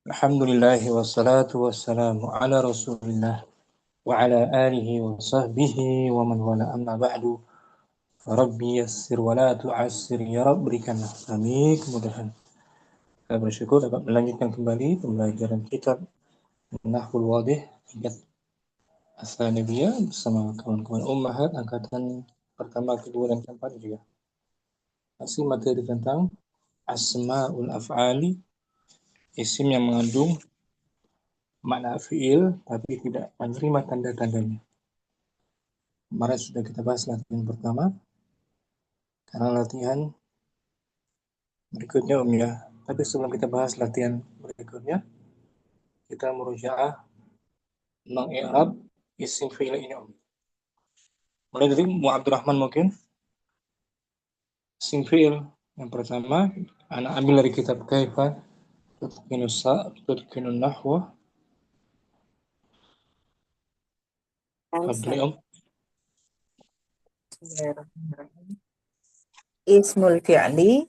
Alhamdulillah wassalatu wassalamu ala Rasulillah wa ala alihi wa sahbihi wa man wala amma ba'du. Rabbi yassir wa la tu'assir ya Rabb, berikanlah kami kemudahan. Kita bersyukur dapat melanjutkan kembali pembelajaran kitab Nahwul Wadih tingkat As-Sanawiyah bersama kawan-kawan ummahat angkatan pertama, kedua dan keempat juga. Masih materi tentang Asmaul Af'ali, isim yang mengandung makna fi'il tapi tidak menerima tanda-tandanya. Kemarin sudah kita bahas latihan pertama. Karena latihan berikutnya ya. Tapi sebelum kita bahas latihan berikutnya, kita merujaah meng-i'rab isim fi'il ini Mulai dari Mu Abdurrahman mungkin. Isim fi'il yang pertama, anak ambil dari kitab Kaifa Tutqinun Nahwa. Fadli Bismillahirrahmanirrahim. Ismul fi'li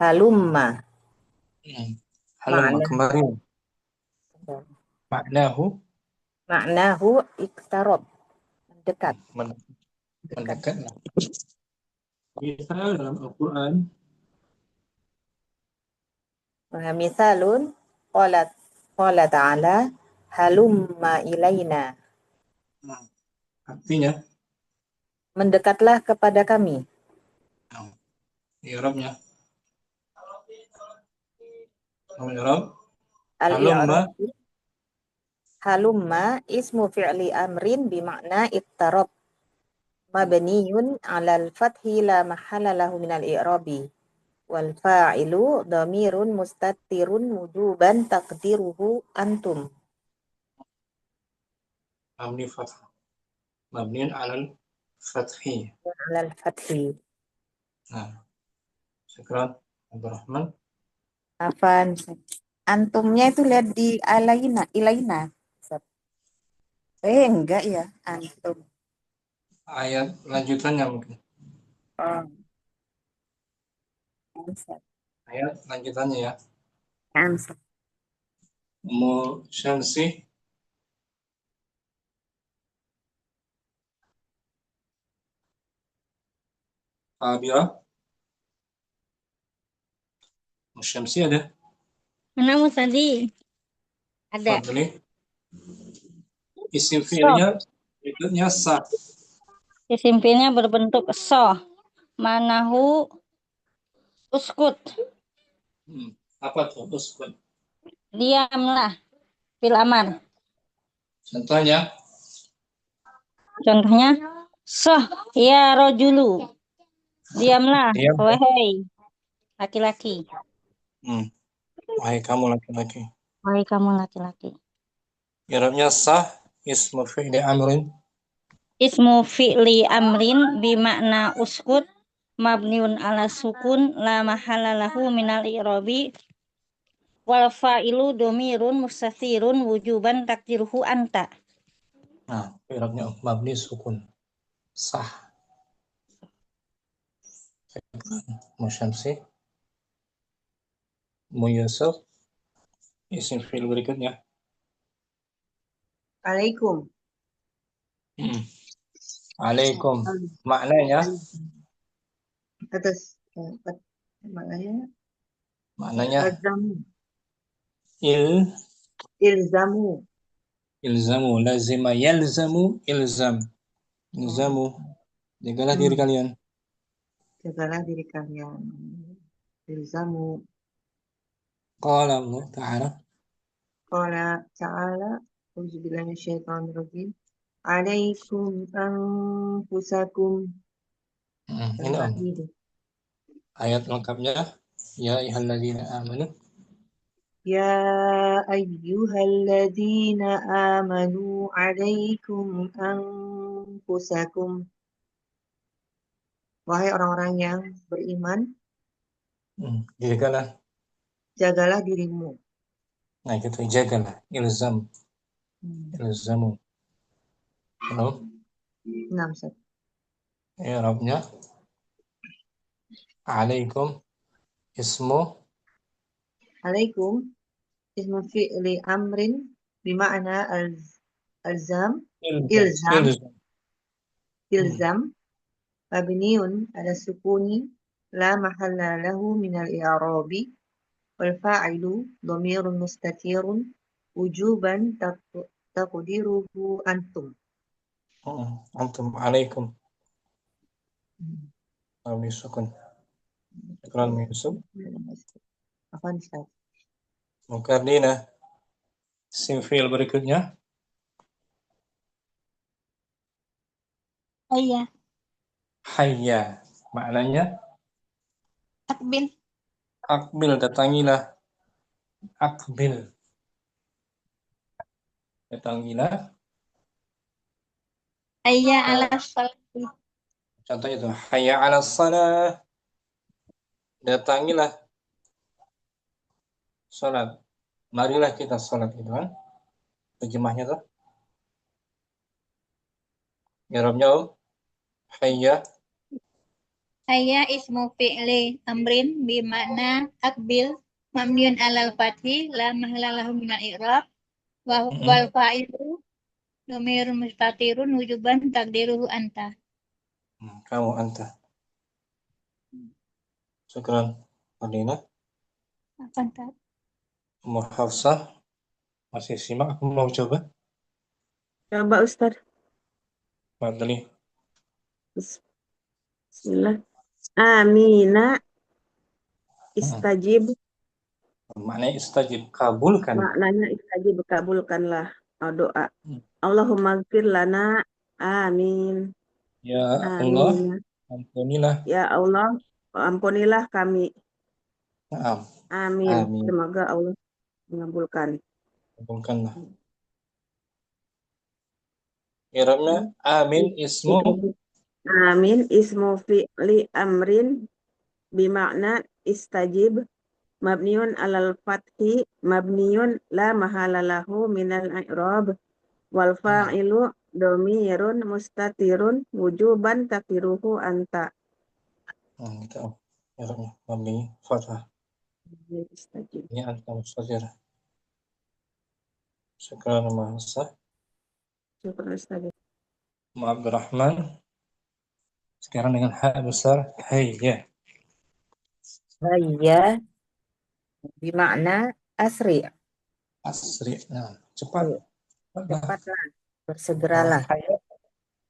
halumma. Halumma kemarin. Maknahu iktarob, mendekat. Mendekat. Misal dalam Al-Quran. Misalun qala ta'ala halumma ilaina. Artinya mendekatlah kepada kami. I'rabnya. I'rab Halumma ismu fi'li amrin bimakna ittarab. Mabniyun 'alal fathi la mahalla lahu minal i'rabi. Wal fa'ilu dhamirun mustatirun wujuban taqdiruhu antum. Mabniun 'alal fathi. Nah, sekarang Abdurrahman. Afan. Antumnya itu lihat di ilaina. Enggak ya, antum. Ayat lanjutannya mungkin. Oh. Ayat lanjutannya ya. Answer. Mu Syamsi. Fabira. Mu Syamsi ada? Mana mu tadi? Ada. Fadli. Isim fi'ilnya berikutnya sa. Isim fi'ilnya berbentuk so. Manahu uskut. Apa tuh uskut? Diamlah. Fil amar. Contohnya soh ya rojulu. Diamlah, wahai laki-laki. Wahai kamu laki-laki. Wahai kamu laki-laki. I'rabnya sah ismu fi'li amrin. Ismu fi'li amrin bimakna uskut mabniun ala sukun la mahalla lahu minal i'rabi wal fa'ilu domirun mustatirun wujuban takdiruhu anta. Nah, i'rabnya mabni sukun. Sah. Mu Syamsi. Mu Yusuf. Isim fi'il berikutnya. Alaikum. Alaikum. Maknanya? Atas maknanya ilzamu lazima yalzamu ilzam. Ilzamu. Jagalah diri kalian. Ilzamu. Qala Allah Ta'ala. Auzubillahi minasyaitonirrajim. Alaikum anfusakum. Ini ayat lengkapnya. Ya ayyuhalladzina amanu. Ya ayyuhalladzina amanu alaikum anfusakum. Wahai orang-orang yang beriman, jagalah dirimu. Nah, gitu, jagalah, ilzam. Ilzamu. Halo? 6. I'rabnya alaikum ismu. Alaikum اسم فعل أمر بمعنى الزام إلزم إلزام إلزم إلزام مبني على السكون لا محل له من الإعراب والفاعل ضمير مستتر وجوبا تقديره أنتم. أنتم عليكم أو يسكن. شكرا يوسف. Apaan Ustaz? Mukardina, isim fi'il berikutnya. Iya, Hayya, maknanya takbil. akbil, datangilah. Akbil, datangilah. Hayya ala sholati. Contoh itu, hayya 'alas shalah, datangilah salat. Marilah kita salat gitu kan. Terjemahnya tuh. I'rabnya hayya Hayya ismu fi'li amrin bimakna akbil mamniun alal fathi la mahalla lahu minal i'rab wal fa'ilu dhamirun mustatirun wujuban takdiruhu anta. kamu anta. Syukran. Fadina. Apa anta? Ummu Hafsah masih simak, aku mau coba. Coba Ustaz. Fadli. Bismillah. Amina istajib. Maknanya istajib, kabulkan. Maknanya istajib, kabulkanlah doa. Allahumma gfir lana. Amin. Ya Allah, Amin. ampunilah. Ya Allah, ampunilah kami. Naam, Amin. amin. Semoga Allah mengabulkan. Kabulkanlah. I'rabnya amin ismu Amin ismu fi'li amrin bimakna istajib mabniun alal fathi mabniun la mahala lahu minal i'rab wal fa'ilu dhamirun mustatirun wujuban takdiruhu anta. gitu. I'rabnya mabni fathah. Istajib. Ini anta mustatir. Syukran Mahasah. Syukur Ustaz. Abdurrahman. Sekarang dengan hak besar hayya. Hayya bimakna asri. Asri. Nah, cepat. Cepatlah, bersegeralah. Hayya.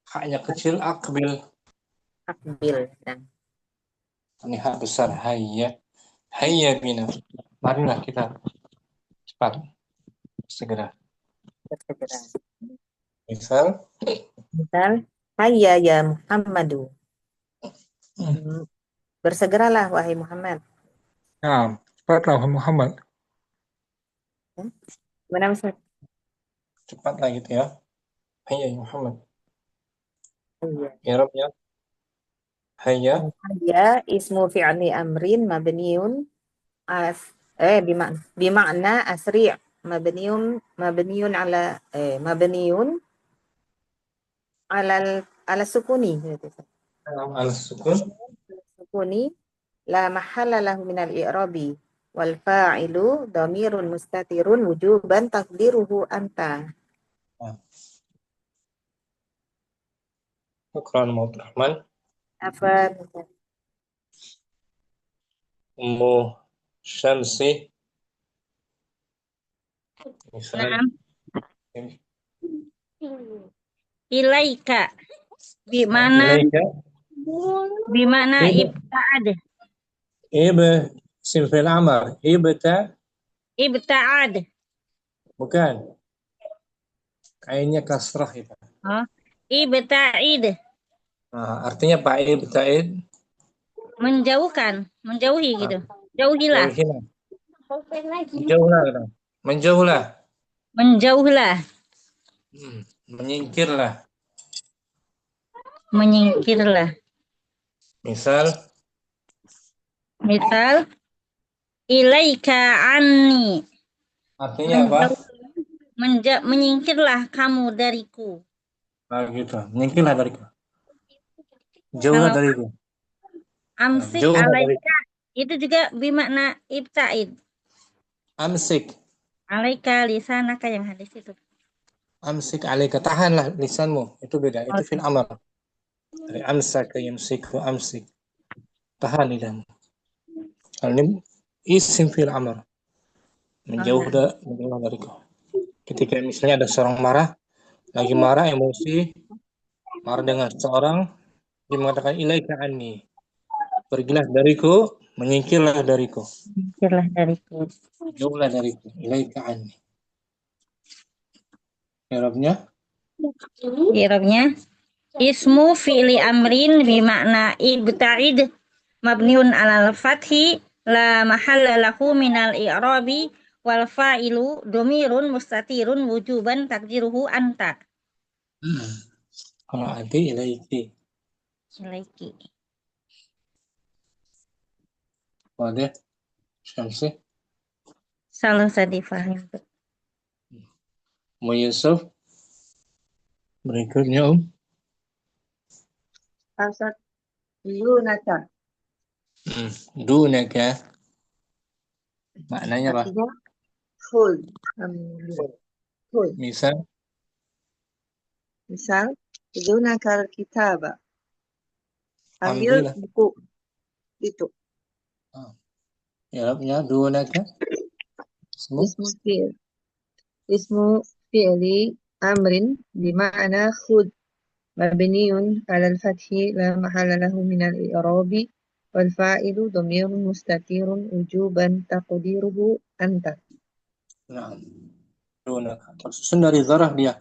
Haknya kecil akbil. Akbil. Nah, Ini hak besar hayya. Hayya bina. Marilah kita cepat. Segera. bersegera. Misal. Misal, hayya ya Muhammadu. Bersegeralah wahai Muhammad. Nah, cepatlah Muhammad. Gimana Ustaz? Cepatlah gitu ya. Hayya ya Muhammad. Hayya. I'rabnya hayya. Hayya ismu fi'li amrin mabniun bimakna asri' mabniun ala sukuni. Al-sukun. Sukuni la mahalla lahu minal i'rabi wal fa'ilu dhamirun mustatirun wujuban takdiruhu anta. Syukran Abdurrahman. Apa? Ummu Syamsi. Misalnya. Ilaika bimana bimana ibta'ad isim fi'il amr. ibta'ad. Bukan. Kayaknya kasrah itu. Ibta'id Nah, artinya Pak ibta'id. menjauhkan, menjauhi gitu. Jauhilah. Menjauhlah. Menjauhlah. Menjauhlah. Menyingkirlah. Menyingkirlah. Misal ilaika anni. artinya apa? Menyingkirlah kamu dariku. Nah, gitu. Menyingkirlah dariku. Jauhlah dariku. Amsik Jauhlah alaika itu juga bermakna ibta'id. Amsik. Alaika lisanaka yang hadis itu. Amsik alaika, tahanlah lisanmu. Itu beda. Itu fil amr. Dari amsaka yamsiku amsik. Tahan lidahmu. Kalau ini isim fil amr. Menjauh dariku. Ketika misalnya ada seorang lagi marah, emosi, marah dengan seorang, dia mengatakan ilaika anni. Pergilah dariku, menyingkirlah dariku. Pikirlah dariku. Jauhlah dariku. Ilaika anni. Arabnya? Irobnya ismu fi'li amrin bimakna ibta'id mabniun alal fathi la mahalla lahu minal i'rabi wal fa'ilu domirun mustatirun wujuban takdiruhu anta. Kalau anti ilaiki. Ilaiki. Wadah. Syamsi. Salah tadi faham. Yusuf. Berikutnya Asad dunaka. Dunaka. Maknanya apa? Artinya full. Full. Misal. Misal, dunaka kitaba. Ambil Ambillah. buku itu. Arabnya dunaka. Ismu fi'li amrin bima'na khud. Mabniun alal fathi la mahalla lahu minal i'rabi. Wal fa'ilu dhamirun mustatirun wujuban taqdiruhu anta. Nah, dunaka. Tersusun dari zaraf dia.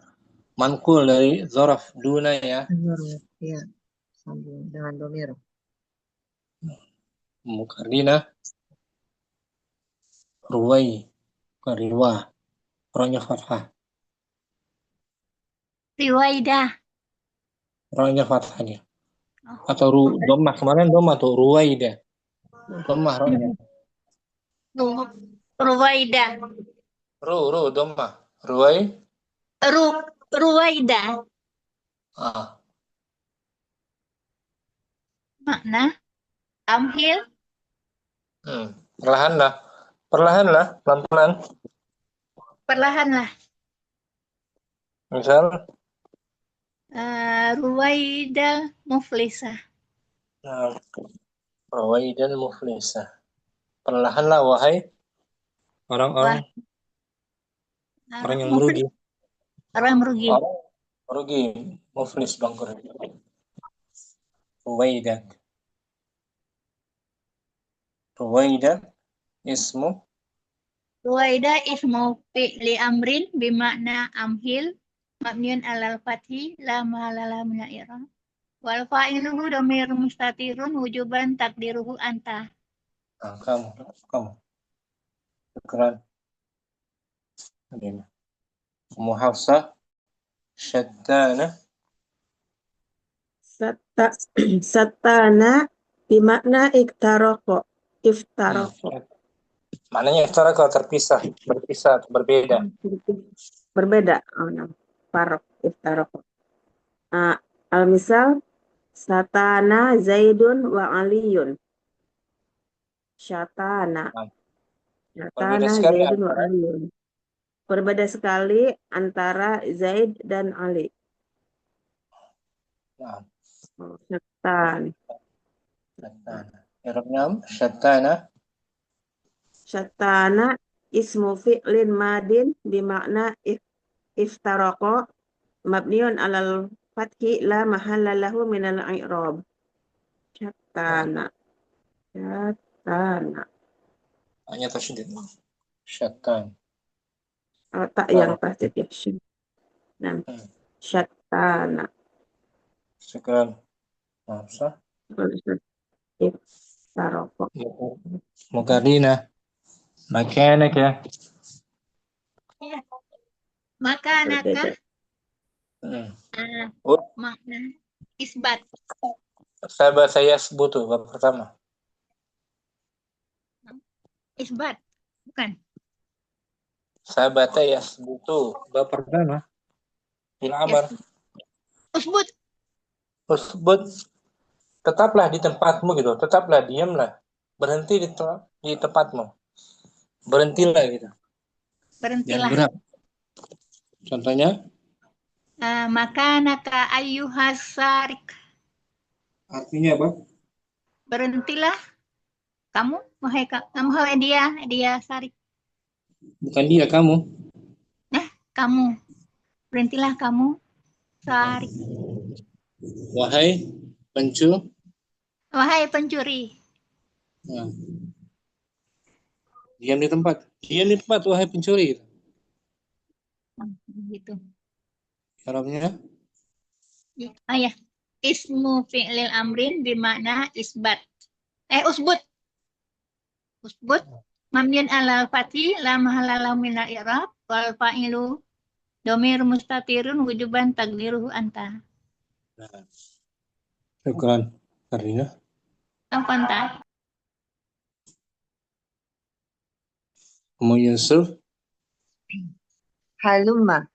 Manqul dari zaraf duna ya. Ya, sambung dengan dhamir. Mukardina. Ruwai. Kariwa. Roknya fathah. Riwaidah. Roknya fathah dia. Atau domah. Kemarin domah tuh. Ruwaidah. Domah roknya. Ruwaidah. Domah. Ruwai. Ruwaidah. Makna amhil. Perlahanlah. Pelan-pelan. Perlahanlah. Misal. Ruwaidah muflisah. Ruwaidan muflisah. Perlahanlah wahai orang-orang yang merugi. Orang merugi. Orang merugi. Muflis bangkrut. Ruwaidan ismu. Ruwaidah ismu fi'li amrin bimakna amhil mabniun alal fathi la mahalla lahu minal i'rab wal fa'iluhu dhamirun mustatirun wujuban takdiruhu anta. Kamu. Syukran. Kamu Hafsah. Syattana. Satana bimakna iftaroko. Maknanya iftaroko terpisah, berpisah, berbeda. Berbeda. Farok, iftaroko. Al-misal, satana Zaidun wa Aliyun. Syatana. Zaidun wa Aliyun. Berbeda sekali antara Zaid dan Ali. Syatan. Syatana ismu fi'lin madin bimakna iftaroko mabniun alal fathi la mahalla lahu minal i'rab. Syatana. Hanya tasydid. Syatan. Tak yang tasydid ya. Syatana. Syukran. Hafsah. Iftaroko. Mukardina. Makanaka. Makanaka. Makna isbat. Sahabat saya sebutu bab pertama. Isbat, bukan? Sahabat saya sebutu bab pertama. Fil amr. Usbut. Tetaplah di tempatmu gitu. Tetaplah, diamlah. Berhenti di tempatmu. Berhentilah gitu. Jangan berhentilah. gerak. Contohnya, Makanaka ayyuhas sarik. artinya apa? Berhentilah kamu, wahai dia sarik. Bukan dia, kamu. Kamu, berhentilah kamu sarik. Wahai Wahai pencuri. Nah, diam di tempat. Diam di tempat, wahai pencuri. Gitu. Arabnya, Ya. Ismu fi'lil amrin bermakna isbat. Usbut. Usbut. Mamyun alal fathi la mahala lahu minal i'rab wal fa'ilu domir mustatirun wujuban takdiruhu anta. syukran. Artinya, Apa anta? kamu Yusuf. Halumma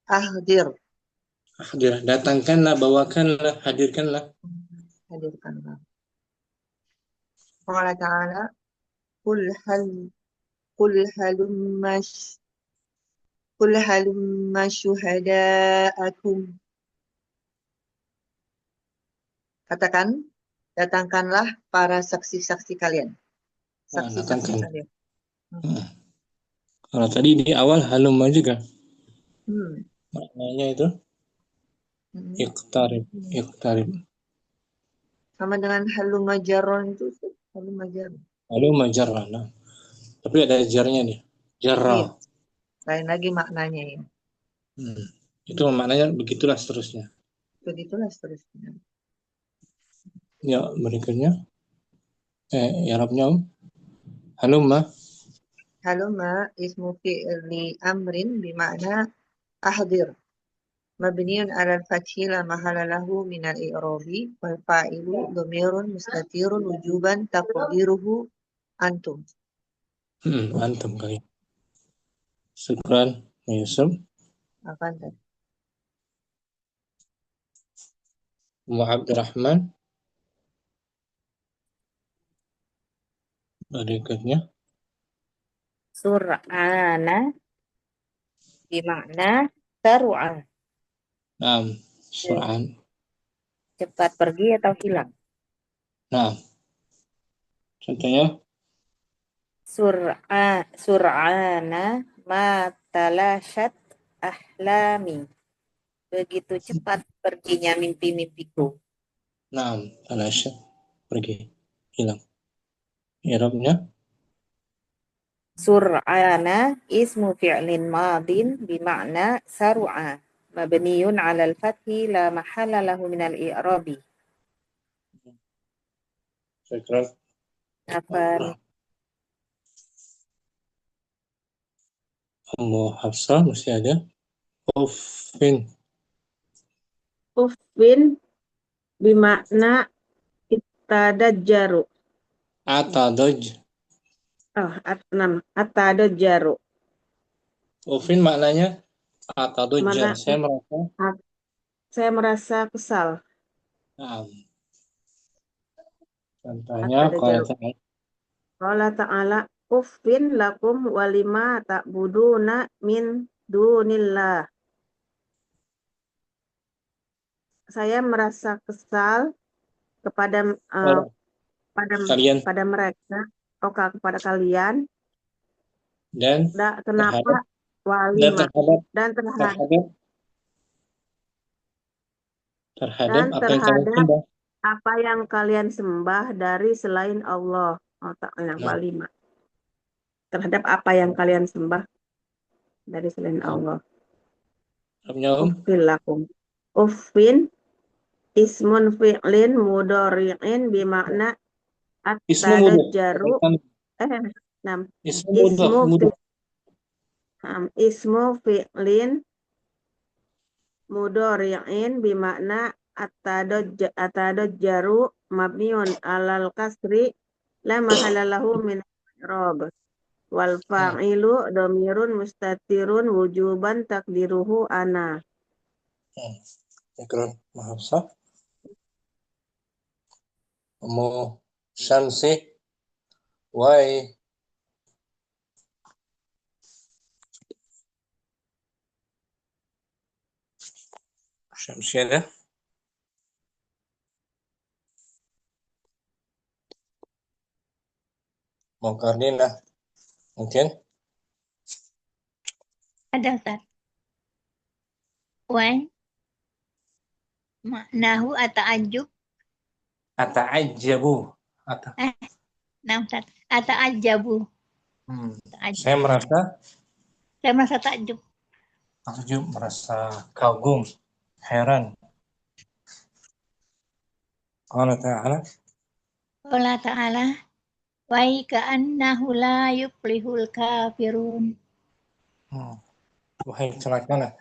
ahdir. Hadir, datangkanlah, bawakanlah, hadirkanlah. Hadirkanlah. Qala ta'ala Qul halumma syuhada'akum. Katakan, datangkanlah para saksi-saksi kalian. Saksi-saksi Datangkan. kalian. Kalau tadi di awal halumma juga. Hmm. Maknanya itu iqtarib. Sama dengan halumma jarron itu. Halumma jarron. Halumma jarrah. Nah. Tapi ada jarnya nih. Jarrah. Iya. Lain lagi maknanya ya. Itu maknanya begitulah seterusnya. Begitulah seterusnya. Ya, berikutnya. Arabnya halumma. Halumma ismu fi'li amrin bimakna ahdir. Mabniun 'alal fathi la mahala lahu minal i'rabi wal fa'ilu dhamirun mustatirun wujuban taqdiruhu antum. Antum kali. Syukran, Yusuf. Apaan tadi? Abdurrahman. Berikutnya. Sur'ana bermakna taru'ah. Sur'an. Cepat pergi atau hilang. Contohnya, sur'ana matalashat ahlami. Begitu cepat perginya mimpi-mimpiku. talashat, pergi, hilang. I'rabnya Sur'ana ismu fi'lin madin bimakna saru'a. Mabniyun 'alal fathi la mahalla lahu minal i'rabi. syukran. Apa Ummu Hafsah masih ada. Uffin. Uffin bimakna itadajjaru. Atadaj. Atadajjaru. Uffin maknanya atadajjal. Saya merasa kesal. Contohnya, Qala ta'ala uffin lakum walima ta'buduna min dunillah. Saya merasa kesal kepada kalian pada mereka, kepada kalian. dan Kenapa walima terhadap apa yang kalian sembah dari selain Allah. Walima. Terhadap apa yang kalian sembah dari selain Allah. Uffin lakum. Uffin ismun fi'lin mudhari'in bimakna at-tadajjaru. Ismu fi'lin mudhari'in bimakna at-tadajjaru mabniun 'alal kasri la mahalla lahu min i'rab. Wal fa'ilu dhamirun mustatirun wujuban takdiruhu ana. Syukran, Mahafsah. Ummu Syamsi. Why? مش ada. Mau Kardina mungkin. Ada Ustaz. Wan maknahu ata'ajjub. Ata'ajjabu. Nah Ustaz. Ata'ajjabu. Saya merasa Saya merasa takjub. takjub, merasa kagum, heran. Allah Ta'ala. Allah Ta'ala. Wa ka'annahu la yuflihul kafirun. Wahai celakanya.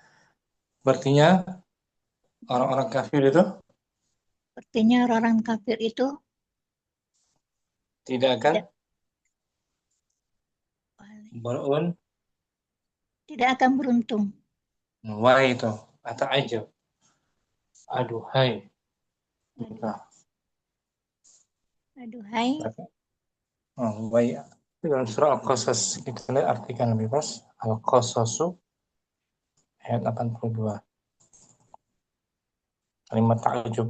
Berartinya orang-orang kafir itu Artinya orang kafir itu tidak akan tidak akan beruntung. Wah itu, ata'ajjab. Aduhai. Aduhai. Baik. Dalam surah Al-Qasas kita lihat artikan lebih pas. Al-Qasasu ayat 82. Kalimat ta'ajub.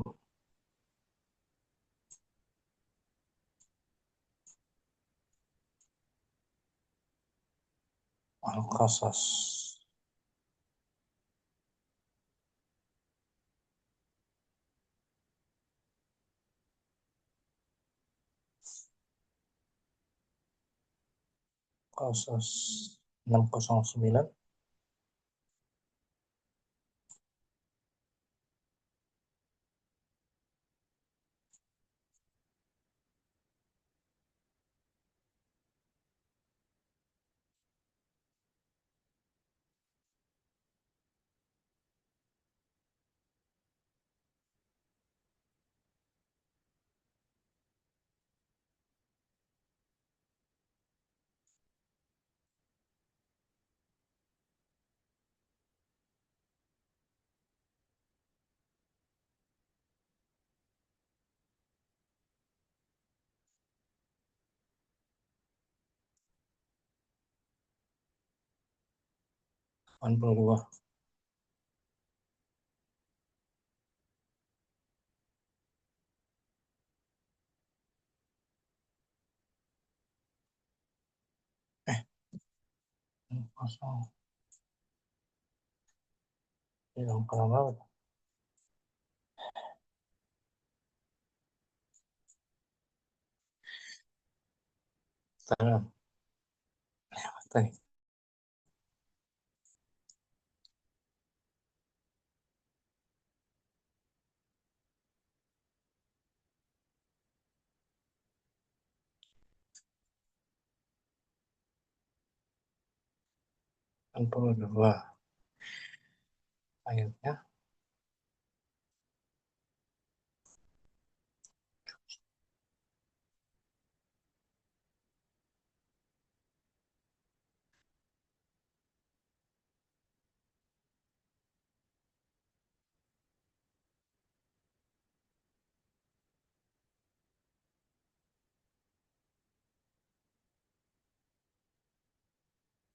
Al-Qasas. Qasas 609. Kosong. Yang berapa? Salam. Tadi. Dua ayatnya.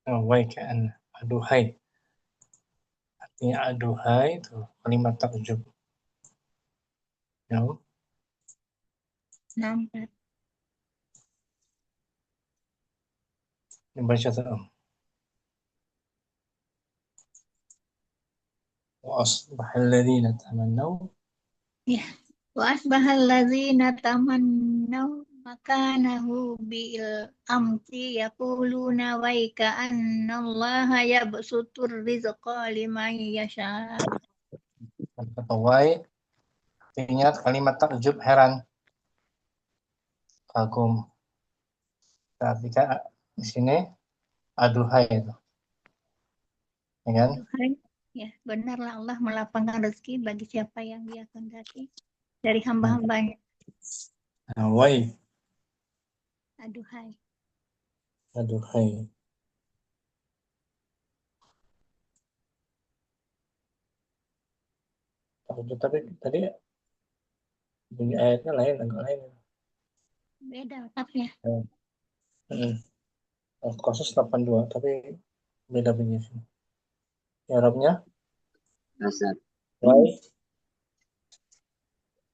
Baik kan. Aduhai. Artinya aduhai itu kalimat takjub. Ya. Nampak. Dibaca tuh. وأصبح الذين تمنوا Wa asbahal ladzina tamannaw makanahu bil amsi yaquluna wa ka'annallaha yabsutur rizqa liman yasha. Kata wai artinya kalimat takjub, heran, kagum. Tapi kan di sini aduhai itu. Ya kan? Aduhai. Ya, benarlah Allah melapangkan rezeki bagi siapa yang Dia kehendaki dari hamba-hambanya. Wai. Aduhai. Aduhai. Tapi tadi bunyi ayatnya lain, agak lain. Beda letaknya. Al-Qasas 82, tapi beda bunyi sini. Arabnya? Asad. Baik.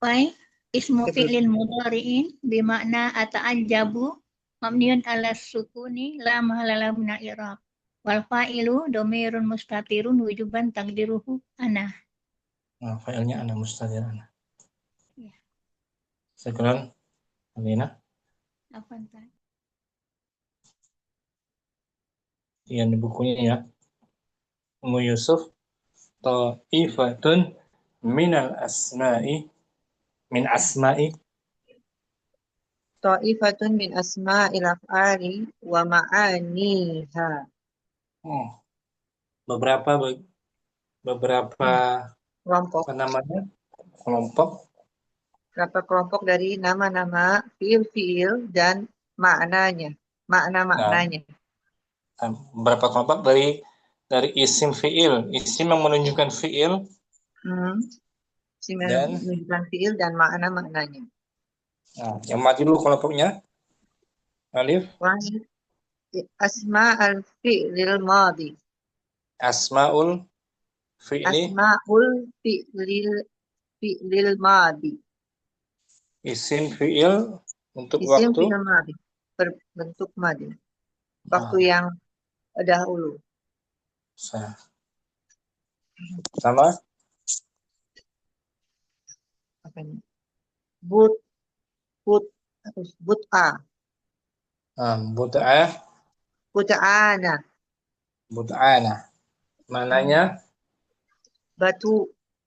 Baik, ismu fi'lin mudhari'in bimakna ata'ajjabu mabniun ala sukuni la mahala lahu min al-i'rab. Wal fa'ilu dhamirun mustatirun wujuban taqdiruhu ana. Nah, filenya ana mustatir ana. Ya. Sekarang Alina. Apa entar? Yang di bukunya ya. Ummu Yusuf. Ta'ifatun minal asma'i. Min asma'i. Ta'ifatun min asma'il af'ali wa ma'aniha. Oh, beberapa Kelompok. apa namanya? Kelompok. Berapa kelompok dari nama-nama fiil-fiil dan maknanya. Makna-maknanya. Beberapa kelompok dari isim fiil. Isim yang menunjukkan fiil dan Menunjukkan fiil dan makna-maknanya. nah, yang mati dulu kelompoknya. Alif. Wahid. Asma al-fi'lil madi. Asmaul fi'li. Asma'ul fi'lil madi. Isim fiil untuk Isim waktu. fi'il madi. Berbentuk madi. Waktu yang dahulu. Sama. Apa ini? But'a. But'ana. Bud'ana. Mananya?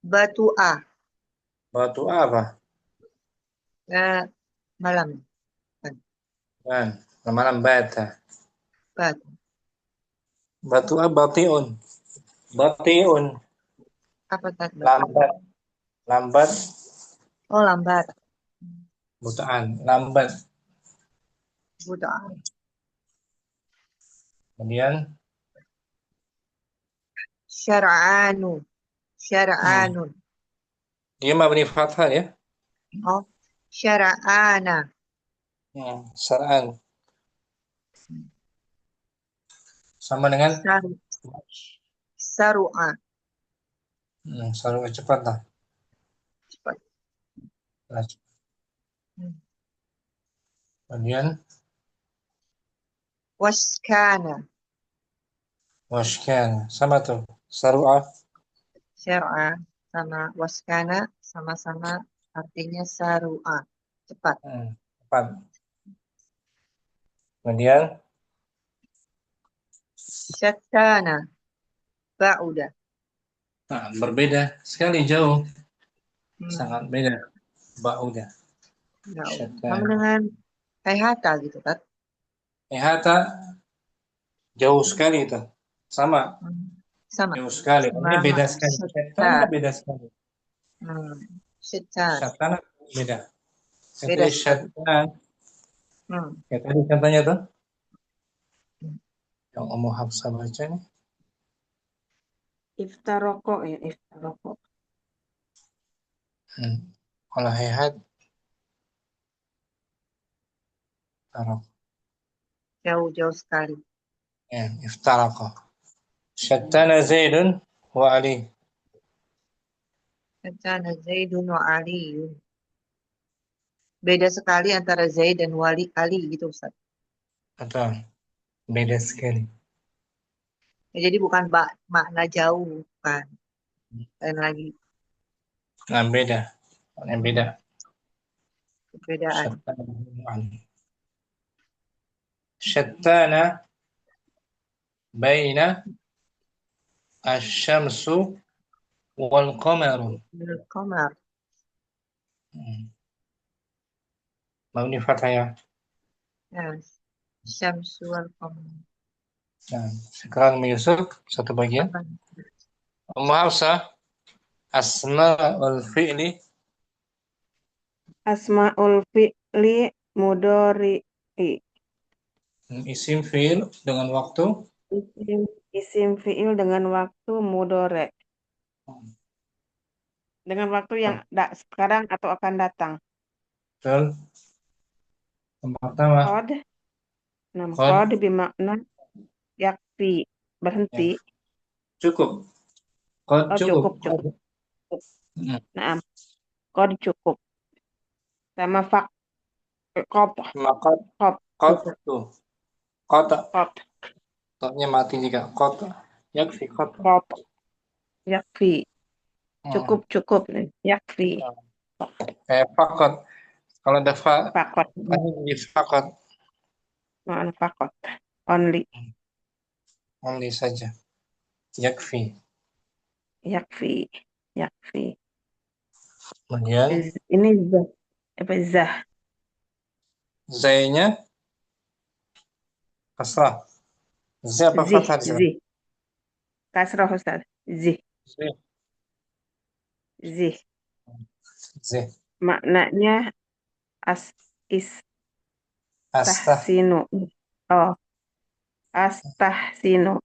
Batu'a. Batu apa? Malam. Kan. Malam bata. Batu. Batu apa? Batiun. Batiun. Apa tadi? Lambat. Lambat. Oh, lambat. Bud'an. Lambat. But'a. Kemudian. Syar'anu. Syar'anun. Dia mabni fathah ya. Oh, syara'ana. Sar'an. Sama dengan Saru'a. Saru'a cepat lah. Cepat. Kemudian Waskana. washkan. Sama tuh. Saru'a. Syar'a sama waskana sama-sama artinya saru'a. Cepat. Cepat. Kemudian Syattana. Ba'uda. nah, berbeda sekali, jauh. Sangat beda. Ba'uda. Sama dengan hayhata gitu kan? Hayhata jauh sekali itu. Sama. Sama. Jauh sekali. Ini beda sekali. Syattana beda sekali. Syattana beda. Beda. Syattana. Ya tadi contohnya tuh. Yang Ummu Hafsah baca nih. Iftaroko ya, iftaroko. Kalau hayhat tarok. Jauh-jauh sekali. Ya, iftaraqah. Syattana Zaidun wa Ali. Syattana Zaidun wa Ali. Beda sekali antara Zaid dan Ali gitu Ustaz. Betul. Beda sekali. Ya, jadi bukan makna jauh, bukan. Dan lagi. Nah, beda. Yang beda. Perbedaan. Syattana baina asy-syamsu wal qamaru. Qamar. Mabni fathah ya. Syamsu wal qamar. Nah, sekarang Yusuf satu bagian. Ummu Hafsah asma'ul fi'li. Asma'ul fi'li mudhari'i. Isim fi'il dengan waktu. Isim fi'il dengan waktu mudhari'. Dengan waktu yang sekarang atau akan datang. Betul. Yang pertama. Qad bimakna yakfi. Berhenti. Cukup. Qad cukup. Naam. Qad cukup. Sama qad. Maka Qad kot cukup. tuh. Kota. Qad. Toknya mati juga. Kota. Yakfi kota. Qad. Yakfi. Hmm. Cukup. Yakfi. Kayak fakot. Kalau ada fa, Fakot. tadi di fakot. Mana fakot. Only. Only saja. Yakfi. Yakfi. Yakfi. Kemudian Ini zah. Apa zah? zainya kasrah. Zai apa Zih. fathah di sana? Zih. Kasrah Ustaz. Zih. Zai. Zih. Zai. Maknanya Astah. istahsinu. Oh, astahsinu.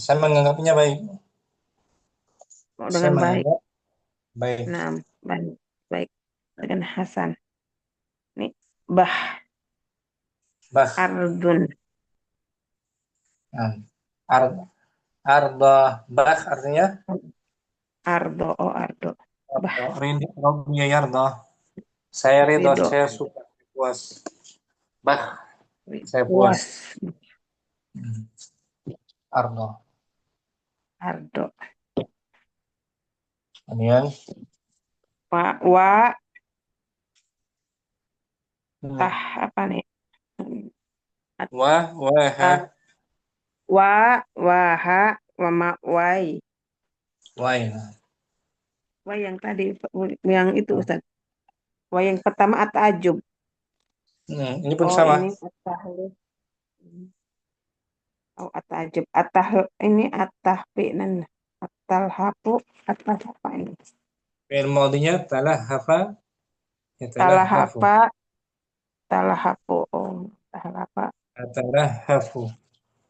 Saya menganggapnya baik. Oh, Saya dengan baik. menganggap baik. Nah, baik. Baik. Dengan Hasan. Nih, bah. Bah. Ardun. Arda. Bah artinya Ardo. Oh, ardo. Bah. Rabbiya yarda. Saya ridho, Ridho. saya suka, puas. Bah, saya Puas. puas. Arda. Ardo. Kemudian Wa. Tah. Apa nih? waha. Waha. Wama. Wai. Wai. Wai yang tadi. Yang itu Ustaz. Wai yang pertama at-ta'ajub. Ini pun Oh, sama. ini at-tahlil. Oh, at-ta'ajub. Ini at-tahfi'nan. At-talhafu. At-talhafa ini. Fi'il madinya talahafa. Yatalahafu. Talahafu. Oh, talahafa. Atalahafu.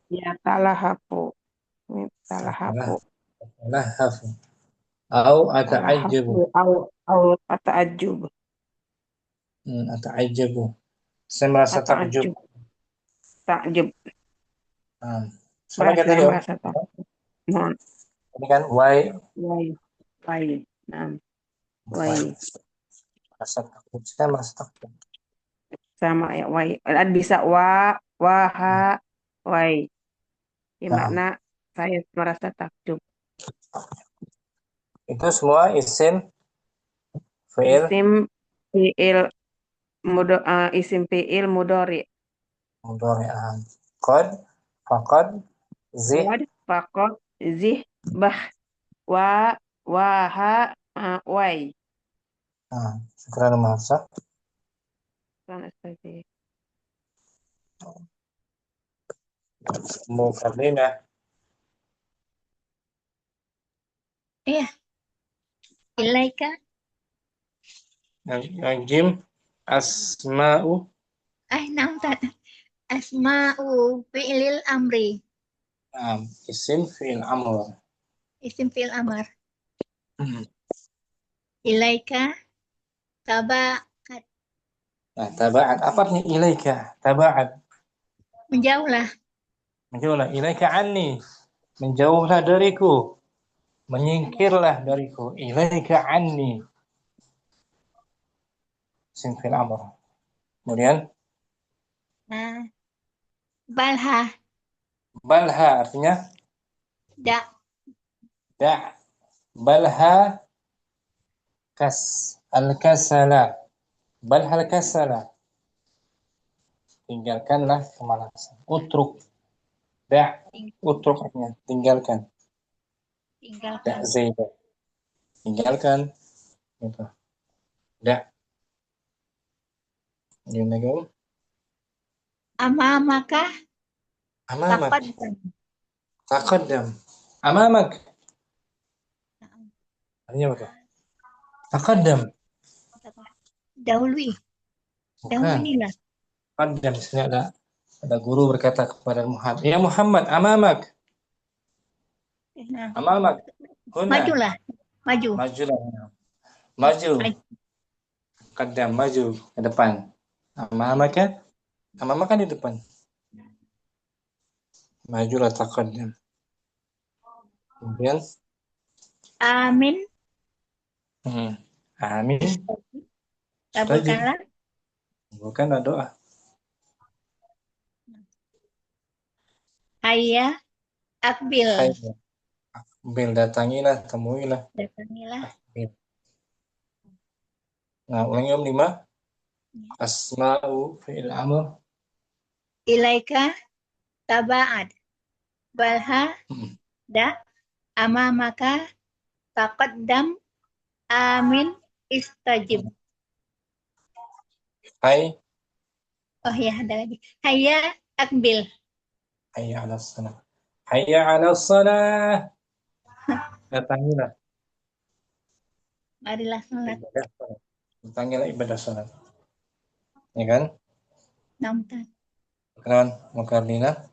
Ya, talahafu. Ini talahafu. Atalahafu. Au ata'ajjabu. Au ata'ajjub. Ata'ajjabu. Saya merasa takjub. Takjub. Sama kayak tadi, merasa takjub. Mohon. Ini kan wai. Nah, wai. Merasa takjub. Saya merasa takjub. Sama ya, wai. Bisa waha, wai. Di makna saya merasa takjub. Itu semua isim fi'il. Isim fi'il mudhari. Mudhari. Qad, faqad, zih. Qad, faqad, zih, bah, waha, wai. Syukran Mahsa. Mukadimah. Iya. Ilaika. Yang jim asma'u. Asma'u fi'lil amri. Isim fi'il amr. Isim fi'il amr. Ilaika taba'at. Nah, taba'at. Apa artinya ilaika? Taba'at. Menjauhlah. Menjauhlah. Ilaika anni. Menjauhlah dariku. Menyingkirlah dariku. Ilaika anni. Isim fi'il amr. Kemudian balha. Balha artinya Da. Balha al-kasala. Balha al-kasala. Tinggalkanlah kemalasan. Utruk. Utruk artinya tinggalkan. Zaidah. Tinggalkan. Gitu. Gimana kamu? Amamaka. Amamak. Taqaddam. Amamak. Artinya apa? Taqaddam. Dahului. Dahulilah. Taqaddam. Di sini ada guru berkata kepada Muhammad, "Ya Muhammad, amamak." Amamak. Majulah. Majulah. Maju. Qaddam, maju ke depan. Amamaka. Amamaka di depan. Majulah taqaddam. Kemudian Amin. Amin. Kabulkanlah. Bukan doa. Hayya akbil. Hayya. Bil, datangilah, temuilah. Datangilah. Nah, ulangi 5. Asma'u fi'il amr. Ilaika taba'ad. Balha da amamaka taqaddam amin istajib. Hai. Oh ya, ada lagi. Hayya akbil. Hayya 'alas salah. Hayya 'alas salah. Datangilah. Marilah salat. Ibadah salat. Datangilah ibadah salat. Ya kan? Namtan. Kenalan Mukardina.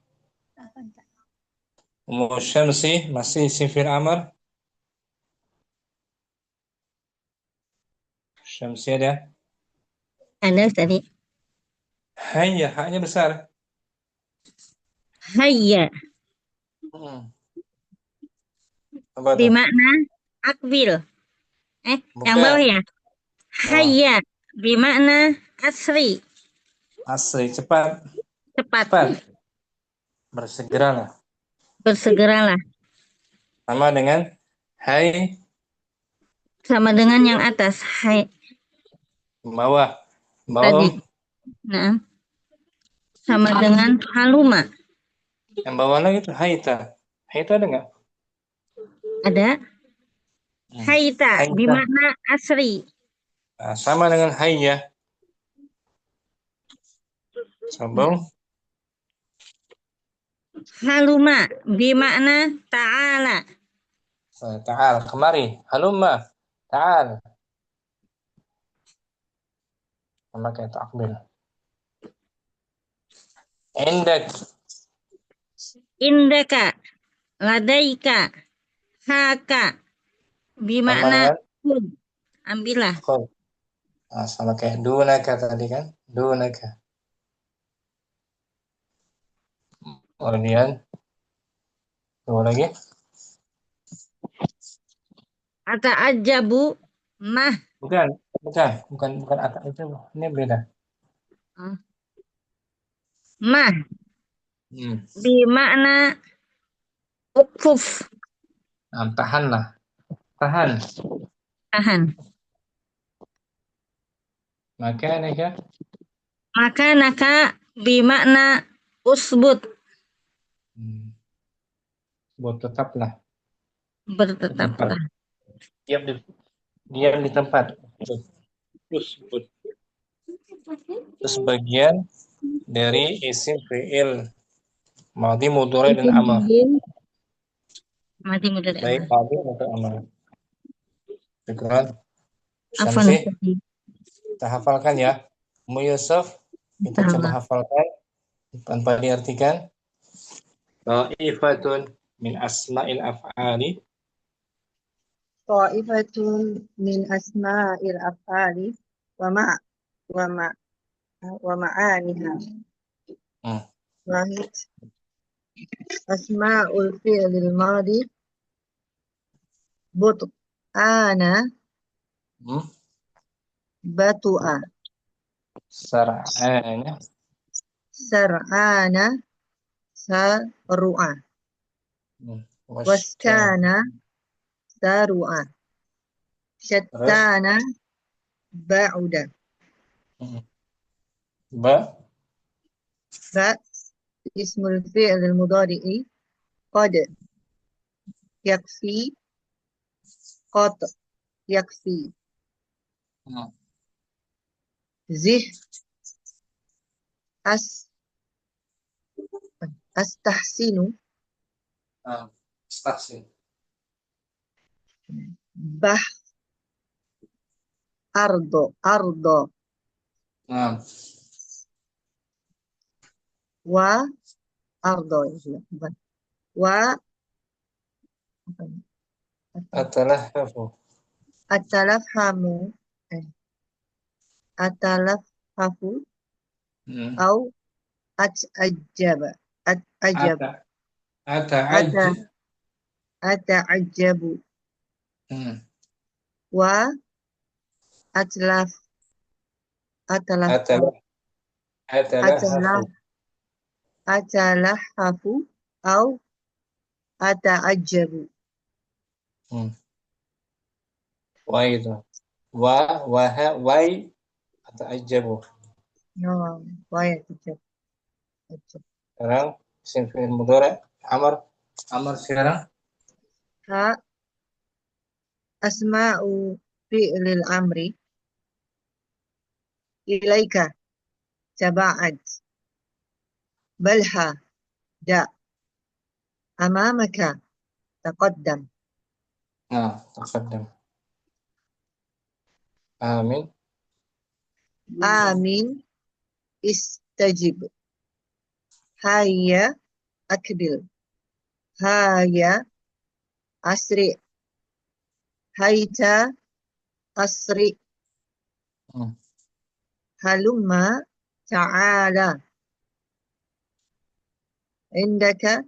Syamsi masih isim fi'il amr. Syamsi ada. Ada tadi. Hayya, haknya besar. Hayya. Apa tuh? Bimakna akbil. Yang Bukan. bawah ya. Hayya. Bimakna asri. Asri, cepat. Cepat. Bersegeralah. Bersegeralah. Sama dengan hai. Sama dengan yang atas. Hai. Bawah. Tadi. Nah. Sama dengan haluma. Yang bawah lagi itu haita. Haita ada nggak? Ada. Haita. Bimakna asri. Nah, sama dengan hayya. Sambung. Haluma. Bimakna ta'ala. Ta'al, kemari. Halumma. Ta'al. Sama kayak takbir. Indak. Indaka. Ladaika. Haka. Bimakna khud. Ambillah. Nah, sama kayak dunaka tadi kan. Dunaka. Kemudian dua lagi. Ata'ajabu mah. Bukan ata'ajabu. Ini beda. Mah. Bimakna ukfuf. Nah, tahanlah. Tahan. Maka naka bimakna usbut. Buat tetaplah. Bertetaplah. Diam di tempat. Usbut. Itu sebagian dari isim fi'il madhi mudhari dan amar. Madhi mudhari Baik, madhi mudhari amar. Syukran. Afwan. Syamsi, kita hafalkan ya. Ummu Yusuf, kita coba hafalkan tanpa diartikan. Ta'ifatun min asma'il af'ali. Ta'ifatun min asma'il af'ali wa ma'aniha. Wahid. Asma'ul fi'lil madi ana batu'a. Sar'ana saru'a. Waskana saru'a. Syattana ba'uda. Ba ismul fi'lil mudhari'i qad yakfi qat yakfi. Zih astahsinu stahsin. bah ardo wa ardo wa Atalahhafu au ata'ajabu Wa atlaf atalah Atalah atalah atalahafu. atalahafu au ata'ajjabu. Wa itu. Wai ata'ajjabu. No, wa yata'ajjab. Sekarang isim fi'il mudhari Amar sekarang Ha asma'u fi'lil amri ilaika taba'ad balha da amamaka taqaddam. nah taqaddam. Amin. Amin istajib. Hayya akbil. Hayya asri. Haita asri. Halumma ta'ala. Indaka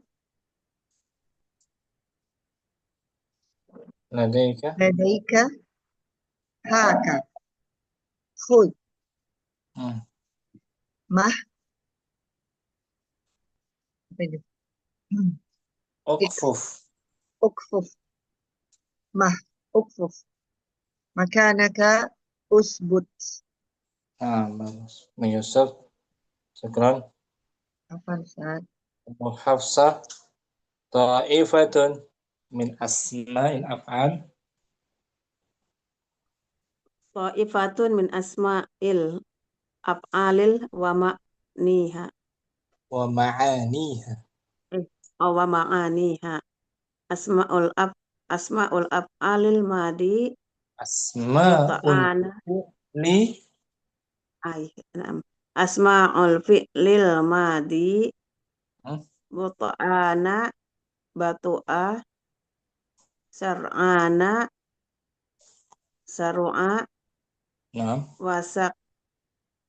ladaika haka. Khud mah apa itu? Uqfuf. Ukfuf mah ukfuf makanaka usbut. Bagus. Yusuf. Syukran. Apa Ustaz? Hafsah. Ta'ifatun min asma'il af'al. Ta'ifatun min asma'il af'alil wa ma'niha. Wa ma'aniha. Wa ma'aniha. Asma'ul af'alil madi Asma'ul li Asma'ul fi'lil madi buta'ana batu'a sar'ana saru'a Naam. wasak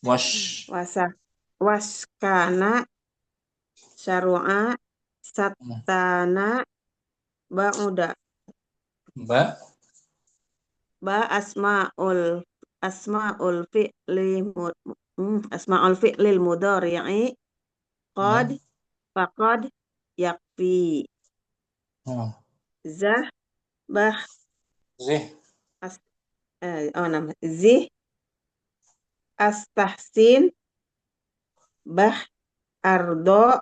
Wash. waskana saru'a sattana ba'uda ba asma'ul fi'lil mudhari'i qad faqad yakfi zah bah Zih. zih astahsin bah ardo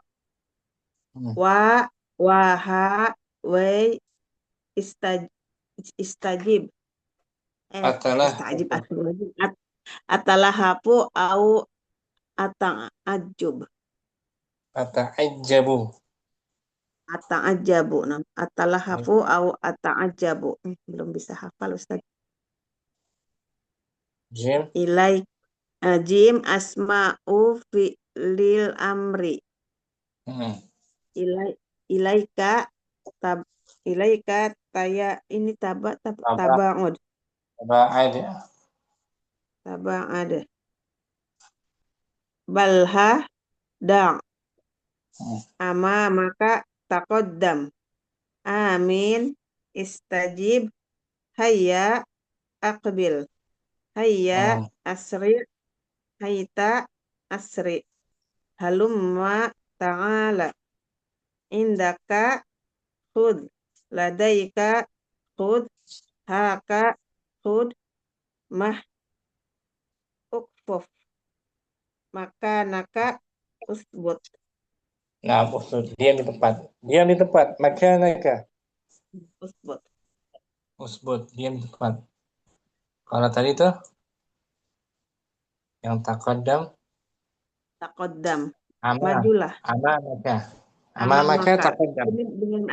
wa waha wai istajib atalahapu au ata'ajjub Ata'ajjabu. ata'ajjabu atalahapu au ata'ajjabu belum bisa hafal Ustaz. Jim. Jim asma'u fi'lil amri ilaika taya ini taba'ud taba'ad balha da' maka taqaddam amin istajib hayya aqbil hayya asri haita asri halumma ta'ala indaka khud ladaika khud haka khud mah ukfuf makanaka usbut. Nah, diam di tempat. Makanaka usbut, diam di tempat. Kalau tadi tuh yang taqaddam majulah amamaka taqaddam. ini dengan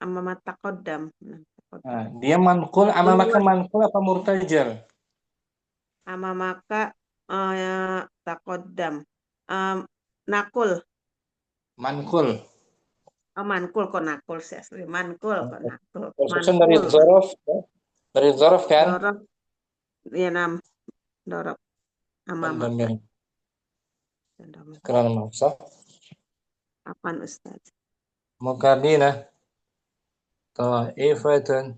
amama taqaddam. Nah, dia manqul amamaka manqul apa murtajal? Amamaka taqaddam nakul Manqul. mankul kok nakul sih asli mankul kok nakul Susun dari zorof, dari zorof kan? dorok ya dorok amamaka Sekarang masa apaan Ustaz? mukadina ta'ifatun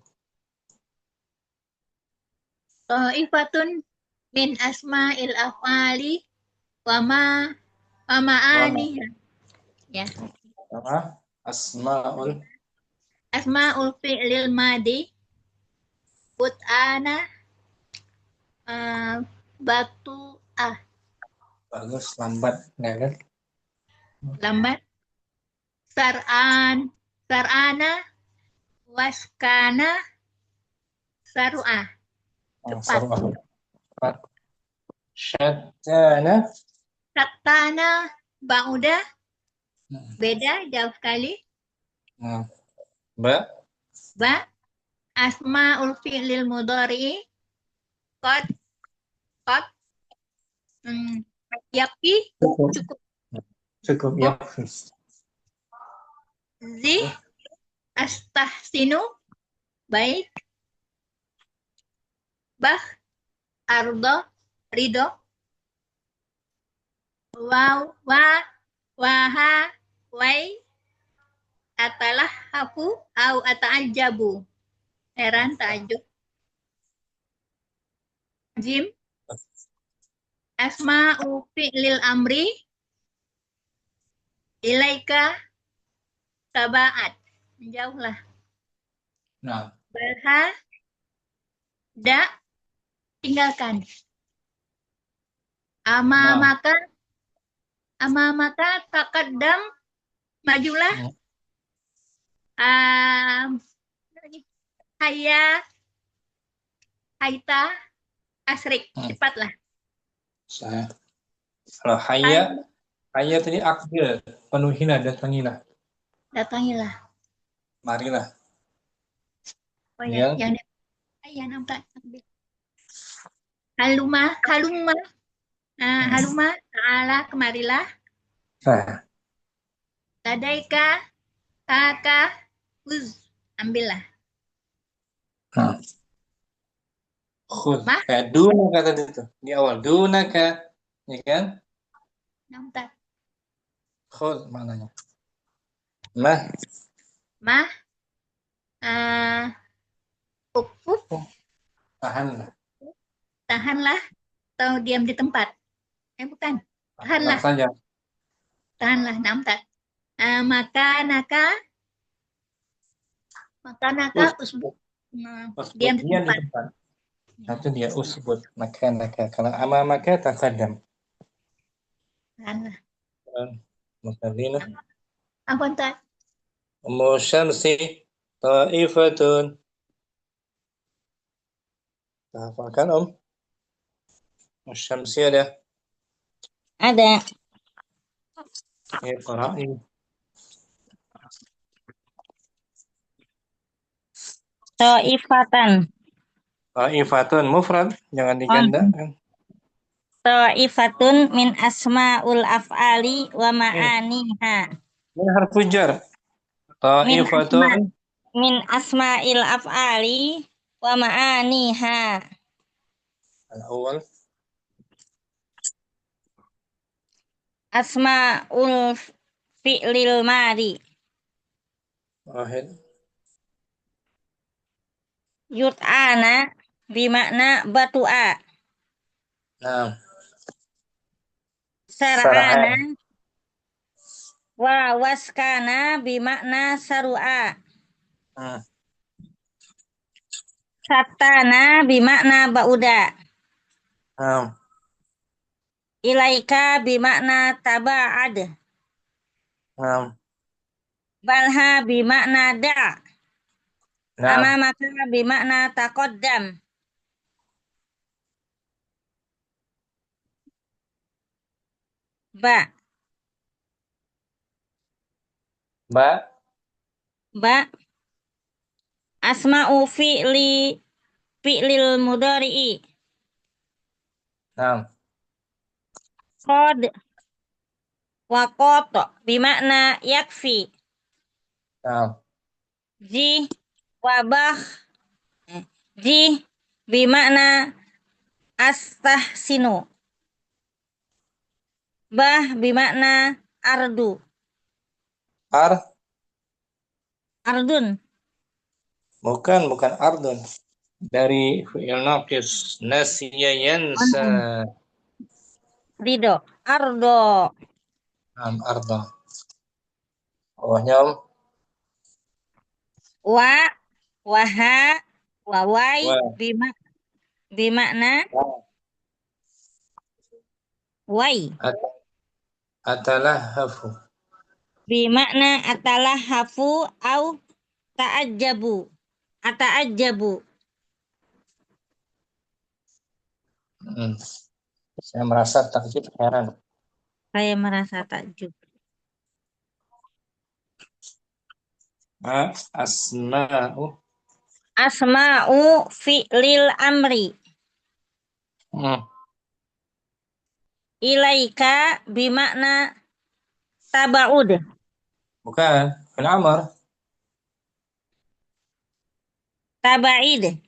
Ta'ifatun min asma'il af'ali wa Wama. ma'aniha. Ya. Apa? Asmaul. Asma'ul fi'lil madi But'ana batu'ah Bagus, lambat. Ya kan? lambat sar'ana waskana saru'ah cepat Cepat. Syattana. sattana ba'udah beda jauh sekali Nah. Ba. asma'ul fi'lil mudhari'i qad yakfi cukup Cukup ya. zi astahsinu baik bah ardo ridho waha wai atalah hafu au ata'ajabu heran ta'ajub jim asma'u fi'lil amri ilaika tabaat menjauhlah Nah. barha da tinggalkan amamaka taqaddam majulah hayya haita asrik cepatlah Saya. Kalau hayya tadi akbil, penuhilah, datangilah, marilah. oh ya yang nampak haluma ta'ala kemarilah Nah. ladaika taka uz ambillah Nah. Kayak duna kata itu di awal dunaka, ya kan? nampak Khud maknanya. ukuf tahanlah atau diam di tempat bukan tahanlah saja. Tahanlah nampak makanaka usbut diam di tempat. Itu dia usbut makanaka. Kalau amamaka taqaddam. Tahanlah Mustadina. apa entah Ummu syamsi ta'ifatun. Hafalkan Ummu syamsi ada? Ada. Iqra'i. Ta'ifatan. Ta'ifatun mufrad, jangan digandakan. Ta'ifatun min asma'ul af'ali wa ma'aniha. Ini harfu jar. Ta'ifatun min asma'il af'ali wa ma'aniha. Al-awwal Asma'ul fi'lil madi. wahid. Yut'ana bimakna batu'a. Nah. Sar'ana wa waskana bimakna saru'a. Satana bimakna ba'uda. Ilaika bimakna taba'ad. Balha bimakna da'. Amamaka bimakna taqaddam. Ba. Asma'u fi'lil mudhari'i. Qad wa qat bimakna yakfi. Ji wa bah. Ji bimakna astahsinu. Bah bimakna ardu. Ardun. Bukan ardun. dari fi'il naqis nasiya yansa. Ridho. Ardo. Arda. Bawahnya Om. Wa. Waha. Wawai. Wa. Bimakna. Wai. Atalahafu. Bimakna atalahafu au ta'ajjabu. Ata'ajjabu. Saya merasa takjub, heran. Saya merasa takjub. Asma'u. Asma'u fi'lil amri. Ilaika bimakna taba'ud. Bukan, fi'il amr. Taba'id.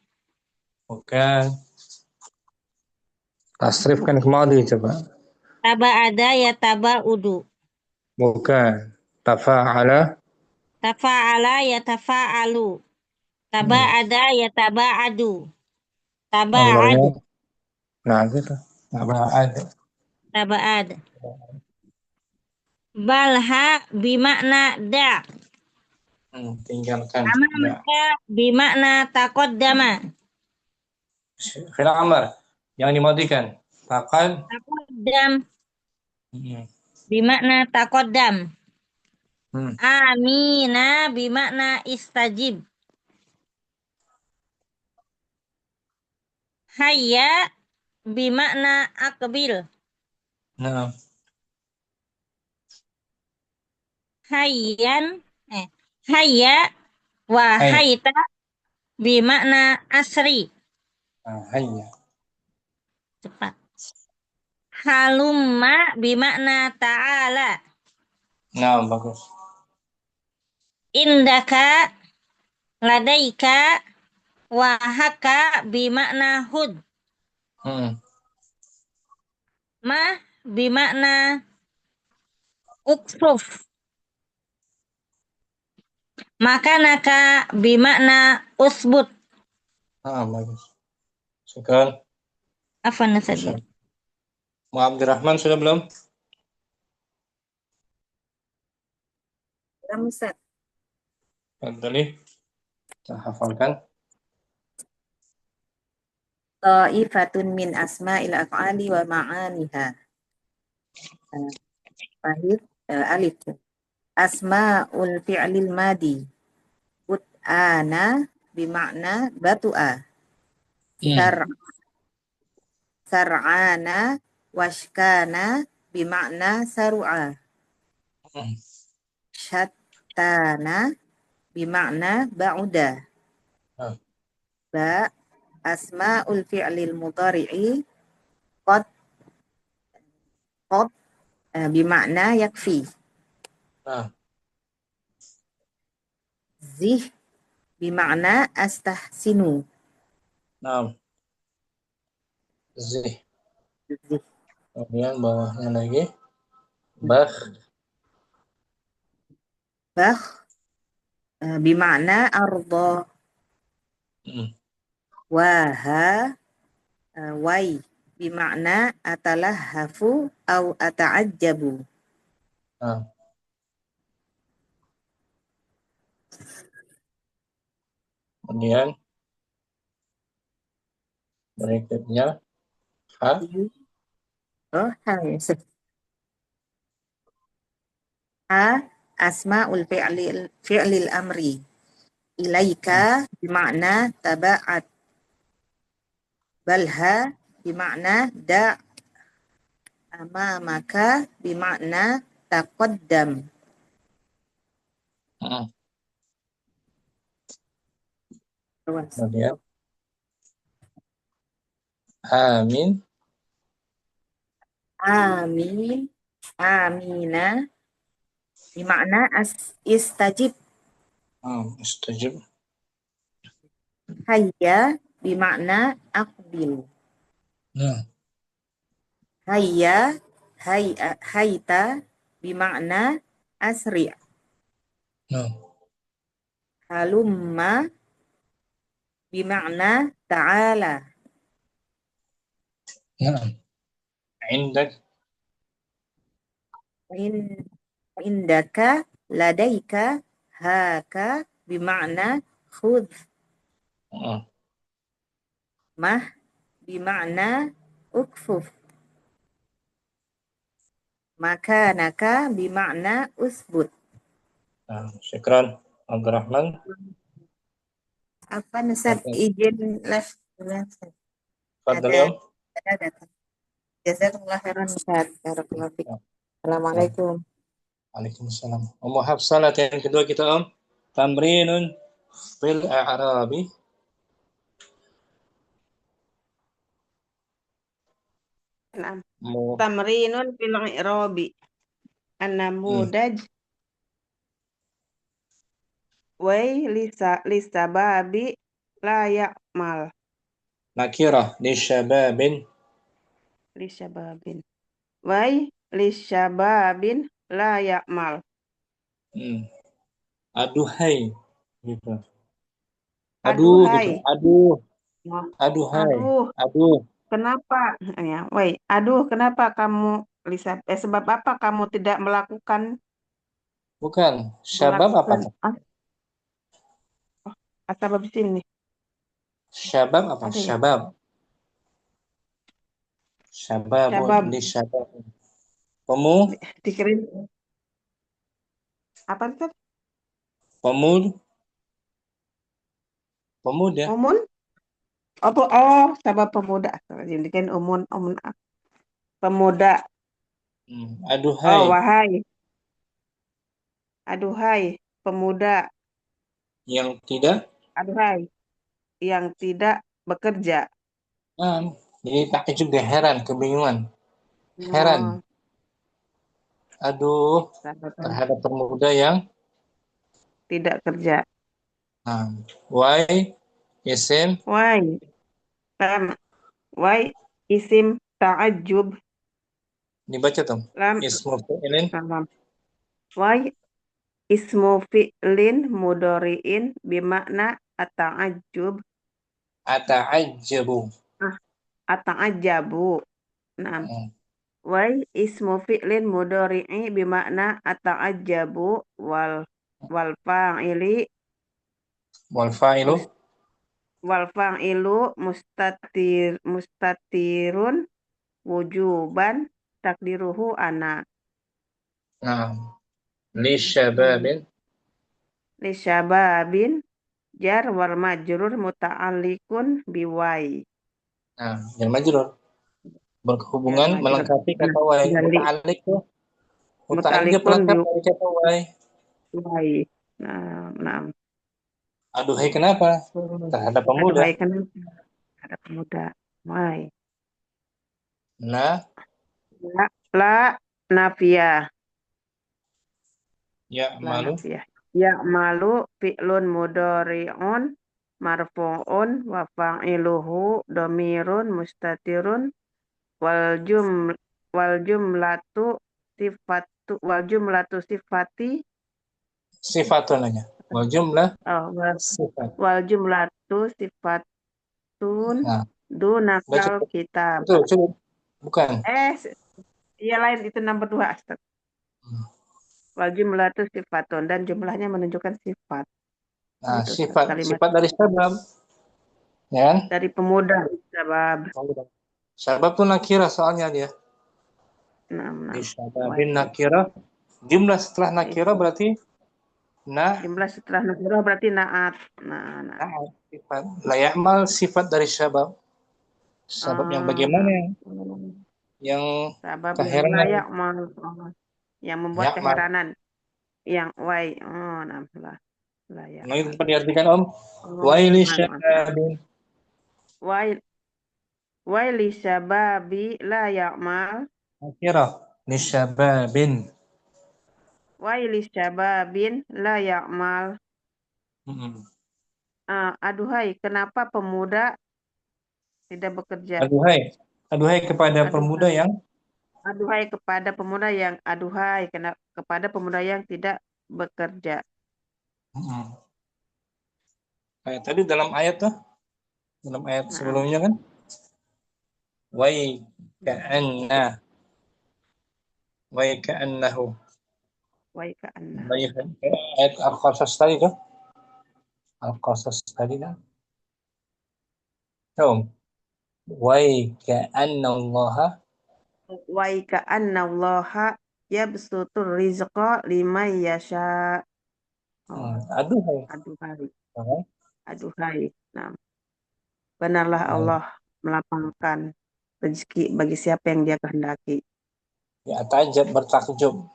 Bukan. Tasrif kan kemadi coba. Taba'ada ya taba'udu. Bukan. Tafa'ala. Tafa'ala ya tafa'alu. Taba'ada ya taba'adu. Amrnya. Taba'ad. Nah gitu. Taba'ad. Taba'ad. Balha bimakna da. Tinggalkan. Amamaka bimakna taqaddama. Fi'il amr yang dimadikan. Taqaddam bimakna taqaddam. Amina bimakna istajib. Hayya bimakna aqbil. Nah. Hayyan hayya wa hayta bimakna asri. Hayya. Cepat. Halumma bimakna ta'ala. Nah, bagus. Indaka ladaika wa haka bimakna hud. Ma bimakna uksuf. Makanaka bimakna usbut. Bagus. Sekarang. Afwan saja. Mu Abdurrahman sudah belum? Belum, Ustaz. Tadi kita hafalkan. Ta'ifatun min asma'il af'ali wa ma'aniha. Fahid alif. Asma'ul fi'lil madi. Ut'ana bimakna batu'a. Sar'ana washkana bimakna saru'a. Syattana bimakna ba'uda. Ba asma'ul fi'lil mudhari'i qad bimakna yakfi. Zih bimakna astahsinu. Zih. Zih. Kemudian bawahnya lagi. Bakh. Bakh bimakna arda. Waha wai bimakna atalahafu au ata'ajjabu. Kemudian berikutnya ha. Oh, ha asma'ul fi'lil amri. Ilaika bimakna taba'at. Balha bimakna da'. Amamaka bimakna taqaddam. Kemudian amin. Amin. Amina bimakna istajib. Istajib. Hayya bimakna aqbil. Hayya hayta bimakna asri'. Halumma bima'na ta'ala. Na'am. Indak. Indaka, ladaika, haka, bima'na khudh. Mah, bima'na ukfuf. Makanaka, bima'na usbut. Syukran, Abdurrahman. Apa Ustaz izin live? Fadhal ya Om. Ada datang. Jazakumullah khairan Ustaz. Barakallahu fiik. Assalamualaikum. Waalaikumsalam. Om Hafsah, latihan kedua kita Om. Tamrinun fil a'rabi. Nah, tamrinun fil i'rabi. An-namudaj wai lisa babi la ya'mal. Nakirah li syababin. Lishababin. Wai lishababin la ya'mal. Aduhai gitu. Aduh gitu. Aduh. Aduhai. Aduh. Kenapa? Ya, wai. Aduh, kenapa kamu Lisa? Sebab apa kamu tidak melakukan? Bukan. Syabab apa? Sebab sini. Syabab apa? Ada ya? Syabab. Syababun li syabab. Dikirim. Apa itu? Pemuda. Umun? Apa? Oh, sabab pemuda. Jadi kan umun pemuda. Aduhai. Oh, wahai. Aduhai, pemuda. Yang tidak. Aduhai, yang tidak bekerja. Jadi tak juga heran, kebingungan. Heran. Aduh, terhadap pemuda yang tidak kerja. Why isim? Why isim ta'ajjub. Dibaca dong. Ismu fi'lin. Why ismu fi'lin mudhari'in bimakna ata'ajjub. Ata'ajjabu. Ata'ajjabu. Nah. Why ismu fi'lin mudhari'i bimakna ata'ajjabu wal fa'ilu mustatirun wujuban takdiruhu ana. Li syababin jar wal majrur muta'alliqun biwai. Jar majrur berhubungan melengkapi kata wai. Muta'alliq tuh. Muta'alliq pelengkap dari kata wai. Nah. Aduhai kenapa? Terhadap pemuda. Aduhai kenapa? Terhadap pemuda. Why? La nafiyah. Ya'malu fi'lun mudhari'un marfu'un wa fa'iluhu dhamirun mustatirun wal jumlatu sifati sifatun aja. Wal jumlatu sifatun dunakal kitab. Betul. Bukan. Iya lain itu nomor 2. Wal jumlatu sifatun dan jumlahnya menunjukkan sifat. Sifat dari syabab. Ya kan? Dari pemuda syabab. Syabab tuh nakirah soalnya dia. Di syababin nakirah. Jumlah setelah nakirah berarti jumlah setelah nakirah berarti naat. Naat sifat. La ya'mal sifat dari syabab. Syabab yang bagaimana? Yang keheranan. Yang membuat keheranan. Yang wai. Nah, itu dapat diartikan Om. Wai li syababin. Wai li syababi la ya'mal. Nakirah li syababin. Wai li syababin la ya'mal. Aduhai, kenapa pemuda tidak bekerja? Aduhai kepada pemuda yang kepada pemuda yang tidak bekerja. Kayak tadi dalam ayat tuh dalam ayat Naam. sebelumnya kan? Wai ka'anna, wai ka'annahu. Wa ka'anna. Ayat Al-Qasas tadi kan? Al-Qasas tadi kan? Tuh. Wai ka'anna allaha. Wa ka'anna Allaha yabsutur rizqa liman yasha. Oh, Aduhai. aduhai. Oh. Aduhai. Nah, benarlah Nah, Allah melapangkan rezeki bagi siapa yang dia kehendaki. ya tajab, bertakjub,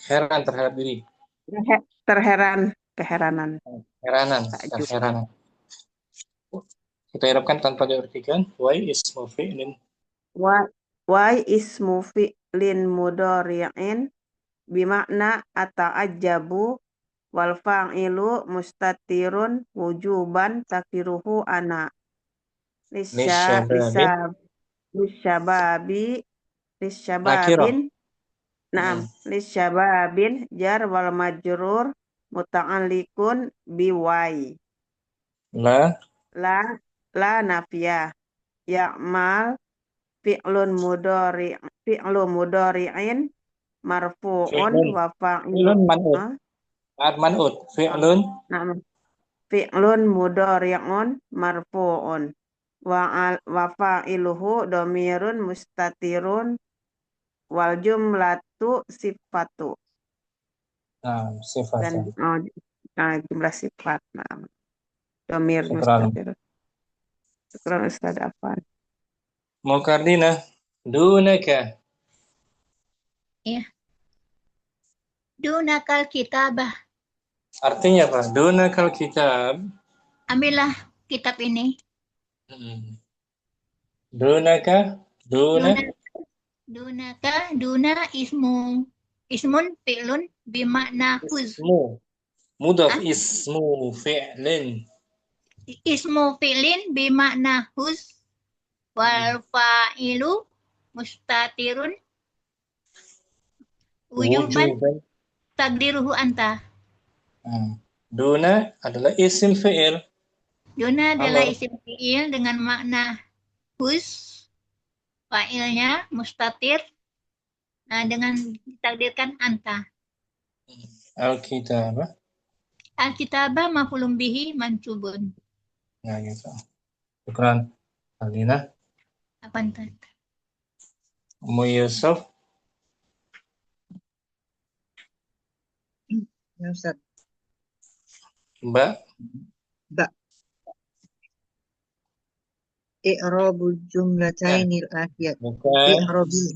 heran terhadap diri. Terheran, keheranan, Heranan, takjub. terheranan. Kita harapkan tanpa diartikan. Wai ismu fi'lin. Wa ismu fi'lin mudhari'in bimakna ata'ajjabu wal fa'ilu mustatirun wujuban takdiruhu ana Lisyababi. lisyababi Nakirah. lisyababin naam lisyababin jar wal majrur muta'alliqun biwai La. la nafiyah ya'mal fi'lun mudhari'in marfu'un Fi'lun. wa fa'ilu Fi'lun man'ud. Man'ud. Fi'lun. naam fi'lun mudhari'un marfu'un wa fa'iluhu dhamirun mustatirun wal jumlatu sifatu Nah, dan sifatnya. jumlah sifat. Nah, dhamir Syukran. mustatir. Syukran Ustaz Afan. Mukardina. Dunaka. Ya. Dunakal kitabah. Artinya apa? Dunakal kitab. Ambillah kitab ini. Dunaka. Duna. Duna ismun fi'lun bimakna huz. Ismu. Mudaf Hah? ismu fi'lin. Ismu fi'lin bimakna huz wal fa'ilu mustatirun wujuban takdiruhu anta. Duna adalah isim fi'il. Duna adalah isim fi'il dengan makna huz, fa'ilnya mustatir, dengan ditakdirkan anta. Al-kitabah. Al-kitabah maf'ulun bihi mansubun. Nah, gitu. Syukran. Alina. Apa anta? Ummu Yusuf. Ya Ustaz. Mbak. Ba. I'rabul jumlatainil atiyat. Bukan. I'rabil.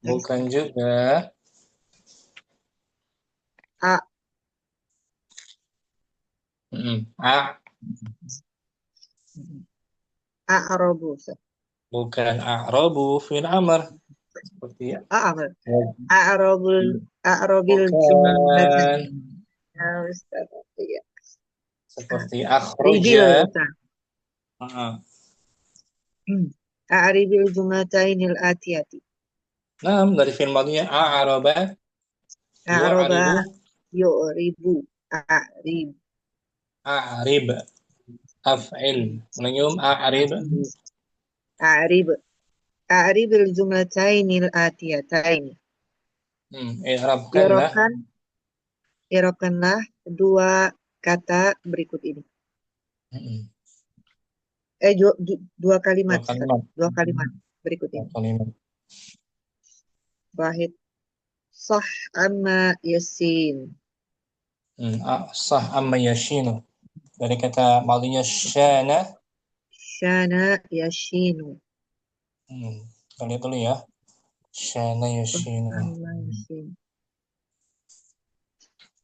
Bukan juga. A. A'rabu. Bukan a'rabu fil amr. Seperti A'rabil jumlatain. Ya Ustaz. Ya. Seperti Ribil akhraja. Ustaz. A'ribil jumlatainil atiyati. Nah, dari fi'il madinya a'raba. A'raba yu'ribu. A'rib. Af'il. Menyium a'rib. A'ribil jumlatainil atiyataini. I'rabkanlah dua kata berikut ini. Dua kalimat. Dua kalimat berikut ini. Wahid. Sah amma yasin. Sah amma yashinu. Dari kata madinya syana. Syana yashinu. Kita lihat dulu ya. Syana yashinu.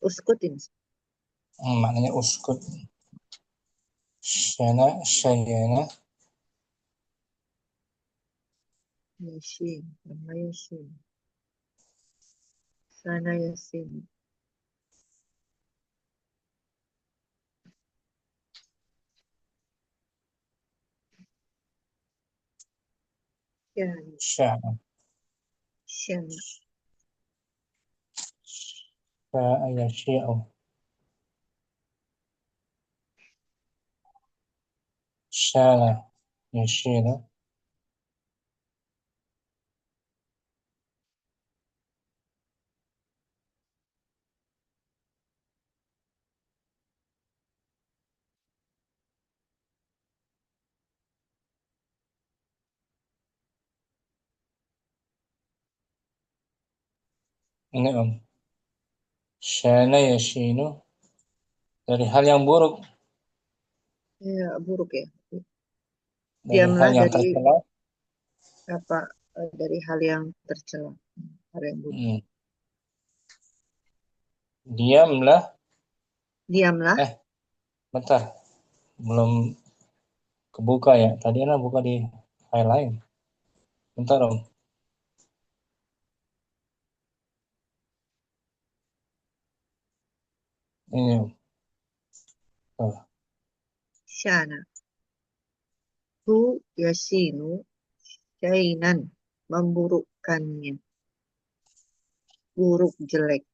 Uskutin. Maknanya uskut. Syana, syayana. Yashin. Amma yashin. Sana yasin. Syana. Syana. Sya'ayashi'u. Syala. Yashila. Ini Om. Syana yashinu. Dari hal yang buruk. Ya, buruk ya. Dari hal Diamlah yang dari tercela. apa? Dari hal yang tercela. Hal yang buruk. Diamlah. Diamlah. Bentar. Belum kebuka ya. Tadi Ana buka di file lain. Bentar Om. Ini Om. Oh. Syana. Tu yasinu syainan. Memburukkannya. Buruk, jelek.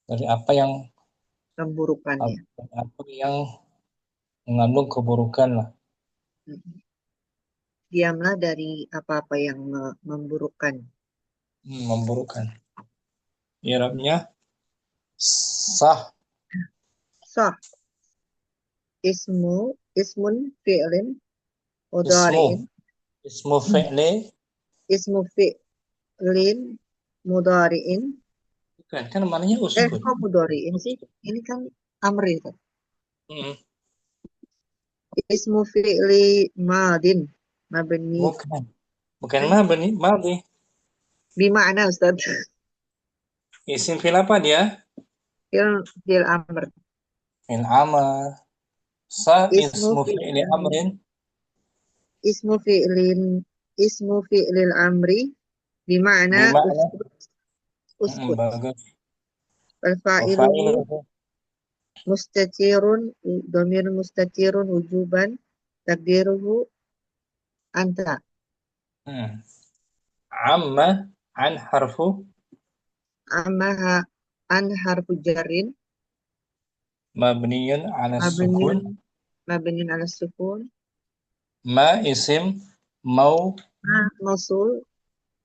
Dari apa yang Memburukannya. mengandung keburukan lah. Diamlah dari apa-apa yang memburukkan. Memburukkan. I'rabnya sah. Sah. Ismun fi'lin mudhari'in. Ismu fi'li. Ismu fi'lin mudhari'in. Bukan, kan namanya uskun. Kok mudhari'in sih? Ini kan amri kan? Ismu fi'li madin. Mabni. Bukan mabni, madhi. Bima'na Ustaz. Isim fi'il apa dia? Fi'l amr. Fi'il amr. Ismu fi'li amrin. Ismu fi'lil amri bima'na uskut. Bagus. Wal fa'iluhu mustatirun, dhamir mustatirun wujuban takdiruhu anta. Amma an harfu harfu jarrin mabniyun ala sukun. Mabniyun ala sukun. Ma isim Mausul.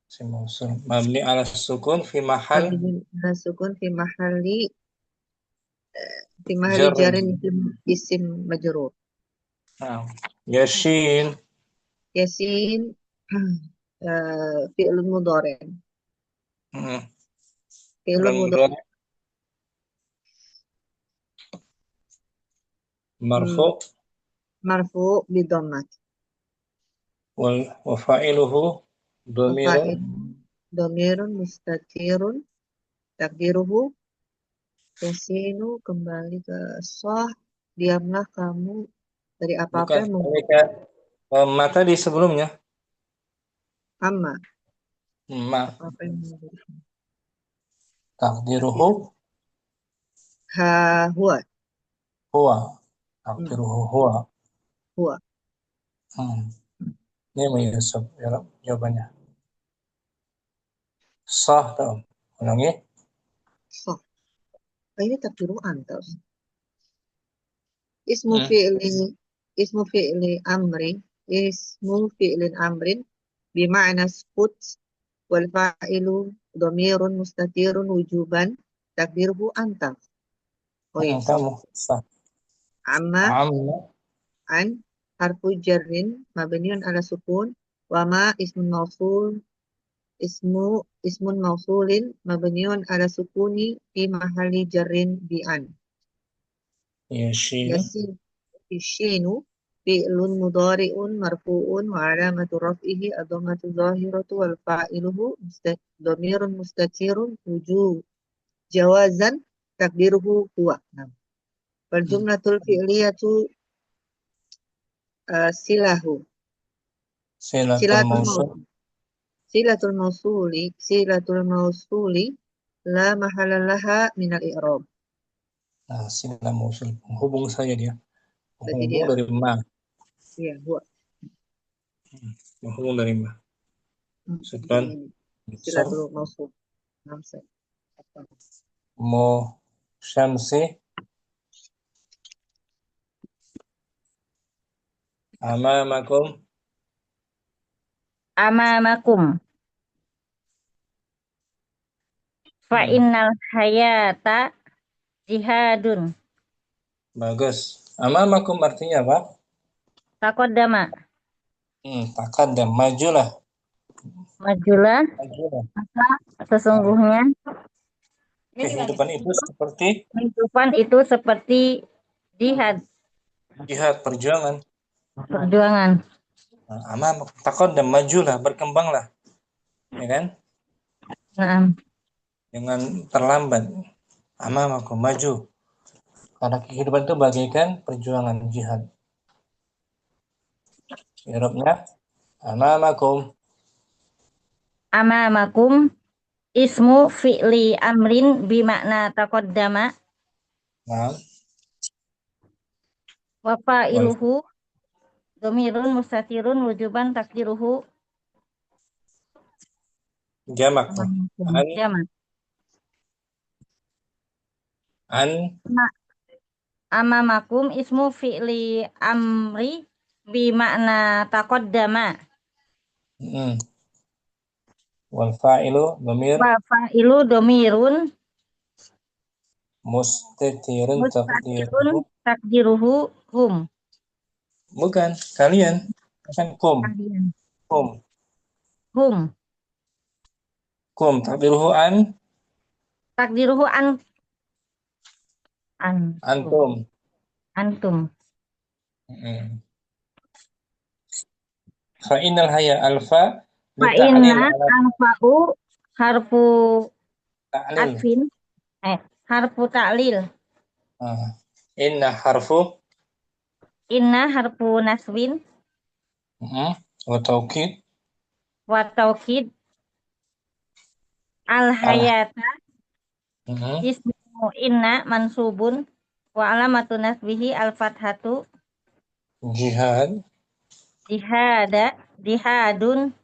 Isim mausul. Mabni ala sukun fi mahal. Mabniyun ala sukun fi mahali jarrin isim majrur. Yashin. Fi'lun mudhari'. Fi'lun mudhari'. Marfu bidhammat. Wa fa'iluhu dhamirun mustatirun takdiruhu yasinu, kembali ke sah, diamlah kamu dari apa-apa yang mata di sebelumnya. Amma. Apa yang takdiruhu huwa. Takdiruhu huwa. Ini Yusuf jawabannya. Sah tau. Ulangi. Sah. Ini takdiru anta. Ismu fi'lin amrin bima'na skut wal fa'ilu dhamirun mustatirun wujuban takdiruhu anta. Kamu sah. Amma an harfu jarrin mabniun ala sukun wa ma ismun mausulin mabniun ala sukuni fi mahalli jarrin bi an. Yashinu fi'lun mudhari'un marfu'un wa alamatu raf'ihi ad-dhammatu zahiratu wal fa'iluhu dhamirun mustatirun jawazan takdiruhu huwa. Wal jumlatul fi'liyatu silatul mausuli la mahala laha minal i'rab. Silah mausul penghubung saya dia. Penghubung dari ma. Iya, huwa. Penghubung dari ma. Sekarang silatul mausul. Syamsi Amamakum. Amamakum. Fa innal hayata jihadun. Bagus. Amamakum artinya apa? Taqaddama. Taqaddam, majulah. Majulah. Majulah. Maka sesungguhnya Kehidupan itu seperti kehidupan itu seperti jihad, jihad, perjuangan. perjuangan. Amamakum taqaddam, majulah, berkembanglah. Ya kan? Nah, Jangan terlambat. Amamakum, maju. Karena kehidupan itu bagaikan perjuangan jihad. Irabnya amamakum. amamakum ismu fi'li amrin bimakna taqaddama Nah, wa fa'iluhu dhamirun mustatirun wujuban takdiruhu jamak tuh. jamak. An Amamakum ismu fi'li amri bimakna taqaddama wal fa'ilu dhamir wa fa'ilu dhamirun mustatirun mustatirun taqdiruhu. takdiruhu hum. Bukan, kalian. Kan kum. Kalian. Kum. Hum. Kum. Takdiruhu an. Takdiruhu Antum. Antum. Fa'inal haya alfa Fa'inna alfa'u harfu ta'lil. atfin harfu ta'lil. Inna harfu Inna harfu naswin wa taukid. wa taukid al hayata ismu inna mansubun wa alamatu nasbihi al fathatu Jihad. jihadun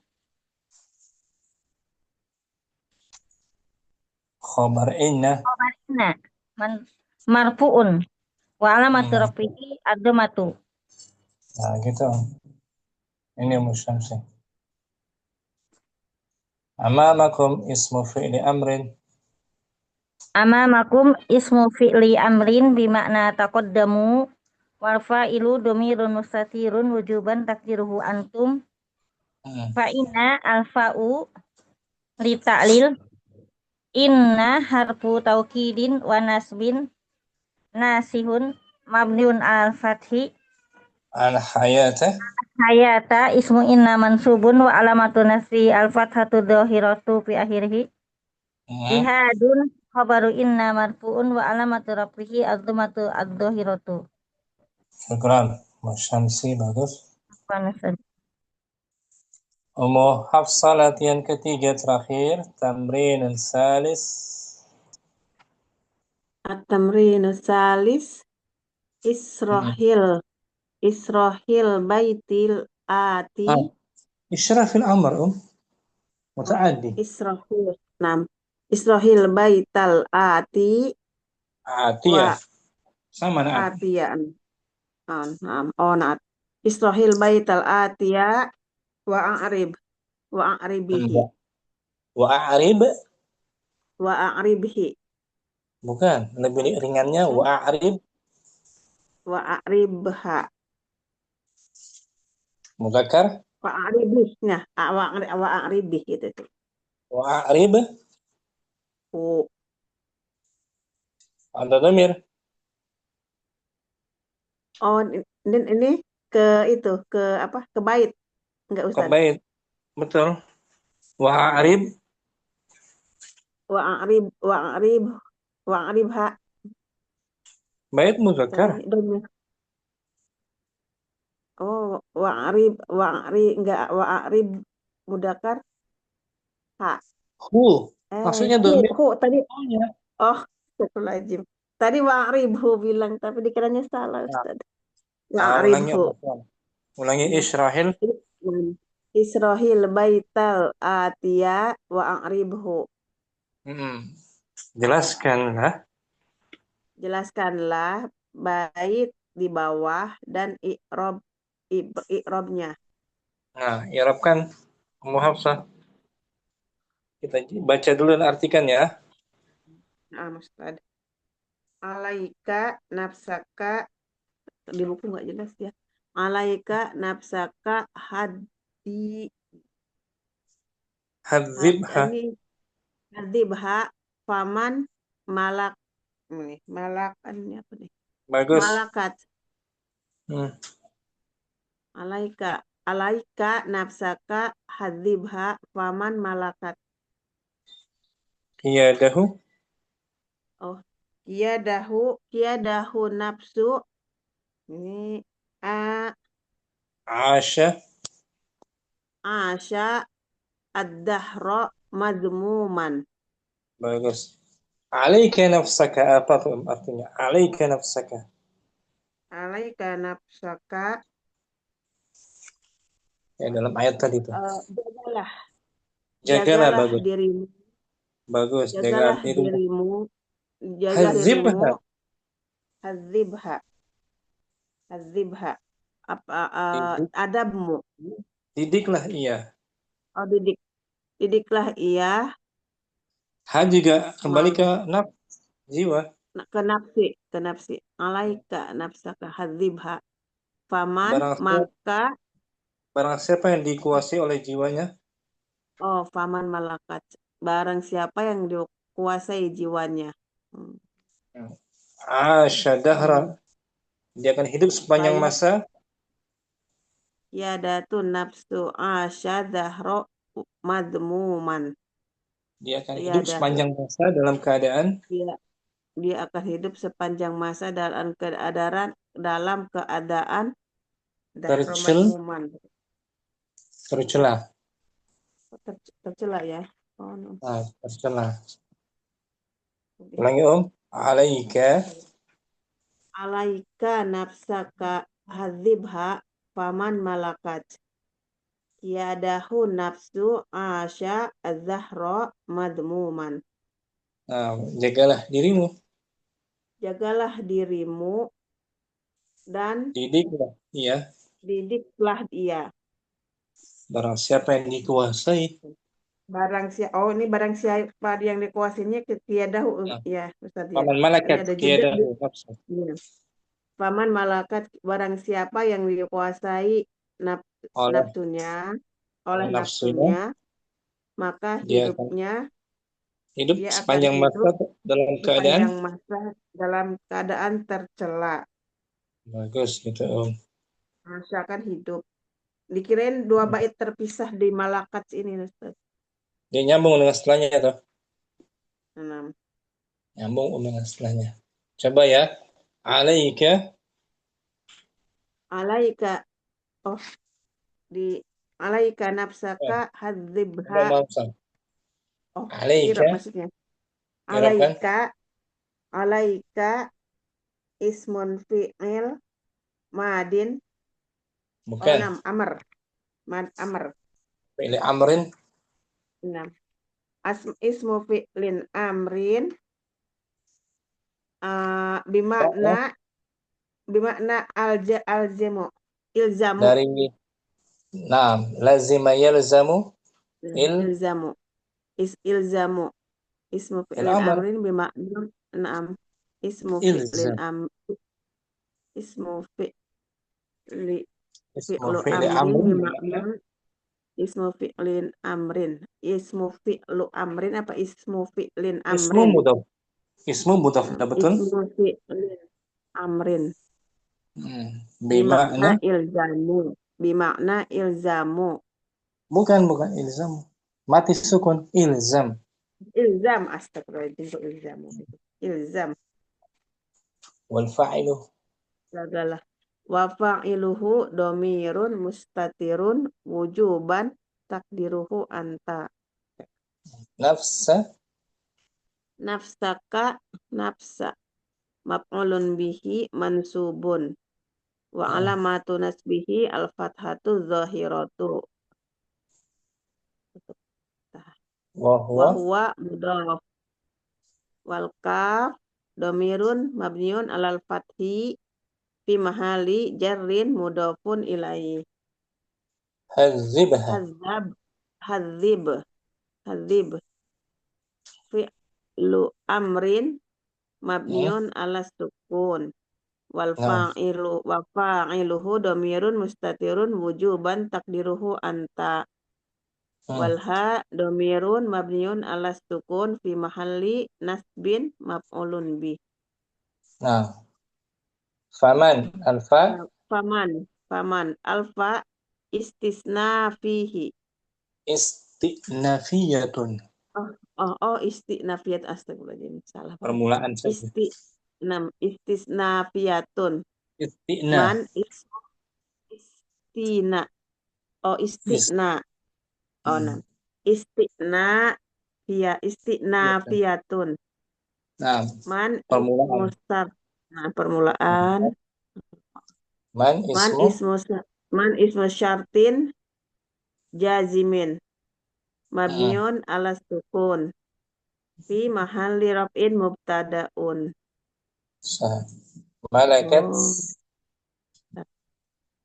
Khobar inna marfu'un wa alamatu rafihi ad-dhammatu. Nah gitu. Ini musyamsi. Amamakum ismu fi'li amrin. Amamakum ismu fi'li amrin bimakna taqaddamu wal fa'ilu dhamirun mustatirun wujuban takdiruhu antum. Fa inna alfa'u li ta'lil inna harfu taukidin wa nasbin nasihun mabniun al fathi Al hayata ismu inna mansubun wa alamatu nasbi al fathatu dhahiratu fi akhirih. Jihadun khabaru inna marfu'un wa alamatu rafihi az-dhammatu ad-dhahiratu. Syukran. Musyamsi bagus. Hafsah latihan ketiga terakhir. Tamrin salis. At-tamrin salis Israhil baitil ati Isyrafil amr mutaaddi. Israhil baital ati Atiyah. Sama naat. atiyan. Naat. Israhil baital atiya wa a'ribihi. Wa a'ribihi. Bukan, lebih ringannya wa a'ribha. Mudzakkar? Wa a'ribih. Nah, wa a'ribih gitu tuh. Wa a'rib. Ada dhamir. Oh, ini ke apa? Ke bait. Enggak usah. Ke bait. Betul. Wa a'rib. Wa a'ribha. Bait mudzakkar. Oh, enggak wa a'rib mudzakkar. Maksudnya dhamir. Tadi. Oh, astagfirullahaladzim. Tadi wa a'ribhu bilang tapi dikiranya salah, Ustaz. Wa a'ribhu. Ulangi Israhil. Israhil baital atiya wa a'ribhu. Jelaskanlah bait di bawah dan i'rab i'rabnya. Nah, i'rab kan Ummu Hafsah. Kita baca dulu dan artikan ya. Nah, Ustaz. Alaika nafsaka, di buku nggak jelas ya. Alaika nafsaka Hadzibha. ini hadibha faman malak nih malakannya apa nih? Bagus. Malakat. Hmm. Alaika nafsaka hadibha faman malakat. Qiyadahu. Oh, kiadahu nafsu ini Asya. asya ad-dahra madmuman. Bagus. Alaika nafsaka, apa tuh artinya? Alaika nafsaka. Alaika nafsaka Ya, dalam ayat tadi tuh. jagalah Jagalah, bagus. dirimu, Bagus, jaga jagalah dirimu. dirimu, jaga Hadzibha. dirimu, hadzibha apa Didik. adabmu. Didiklah ia. Oh, didiklah ia Ha juga kembali ke jiwa. ke nafsi. Alaika nafsaka hadzibha faman Barang siapa yang dikuasai oleh jiwanya, faman malakat, barang siapa yang dikuasai jiwanya. asyadahra, dia akan hidup sepanjang masa. Yadatun nafsu asyadahra madmuman. Dia akan hidup sepanjang masa dalam keadaan dia akan hidup sepanjang masa dalam keadaan tercela. Tercela ya. Oh, no. Tercela. Ulangi Alaika nafsaka hadzibha faman malakat. Yadahu nafsu asya az-zahra madmuman. Jagalah dirimu. Jagalah dirimu dan didiklah ia. Barang siapa yang dikuasai. Ini barang siapa yang dikuasainya tiadahu ya Ustaz ya. Paman malakat tiadahu. Paman malakat, barang siapa yang dikuasai nafsunya oleh nafsunya, maka hidupnya hidup sepanjang masa dalam keadaan tercela. Bagus gitu Masa kan hidup. Dikirain dua bait terpisah di malakat ini Ustaz. Dia nyambung dengan setelahnya tuh. 6. Nyambung dengan setelahnya. Coba ya. Alaika alaika nafsaka hadzibha. Alaika maksudnya. Alaika ismun fi'il madin. Bukan. Amr. Fi'il amrin. Ismu fi'lin amrin bimakna alzamu ilzamu. Dari lazima yalzamu ilzamu ismu fi'lin amrin bimakna ismu fi'lin ismu fi'lin amrin ismu fi'lu amrin apa ismu fi'lin amrin? Ismu mudhaf, betul? Ismu fi'lin amrin. Bimakna ilzamu. Bukan ilzamu. Mati sukun ilzam. Astagfirullahaladzim. Ilzam. Wal fa'ilu. Jagalah. Wa fa'iluhu domirun mustatirun wujuban takdiruhu anta. Nafsaka nafsa maf'ulun bihi mansubun wa alamatu nasbihi al-fathatu zahiratu wa huwa mudhaf wal kaf domirun mabniun alal fathi fi mahali jarrin mudhafun ilaih. Hadzibha. Hadzib fi'lu amrin mabniun ala sukun wal Nah, fa'iluhu dhamirun mustatirun wujuban takdiruhu anta wal ha dhamirun mabniun ala sukun fi mahalli nasbin maf'ulun bih. nah. Faman alfa Faman alfa istisna fihi. istinafiyatun. Istinafiyat, astagfirullahaladzim, salah. Permulaan saja. Istisnafiyatun. Istina. Man istina. Istina. Istinafiyatun. Nah, Man permulaan. permulaan. Man ismu syartin jazimin mabniun ala sukun fi mahalli raf'in mubtada'un. Malakat.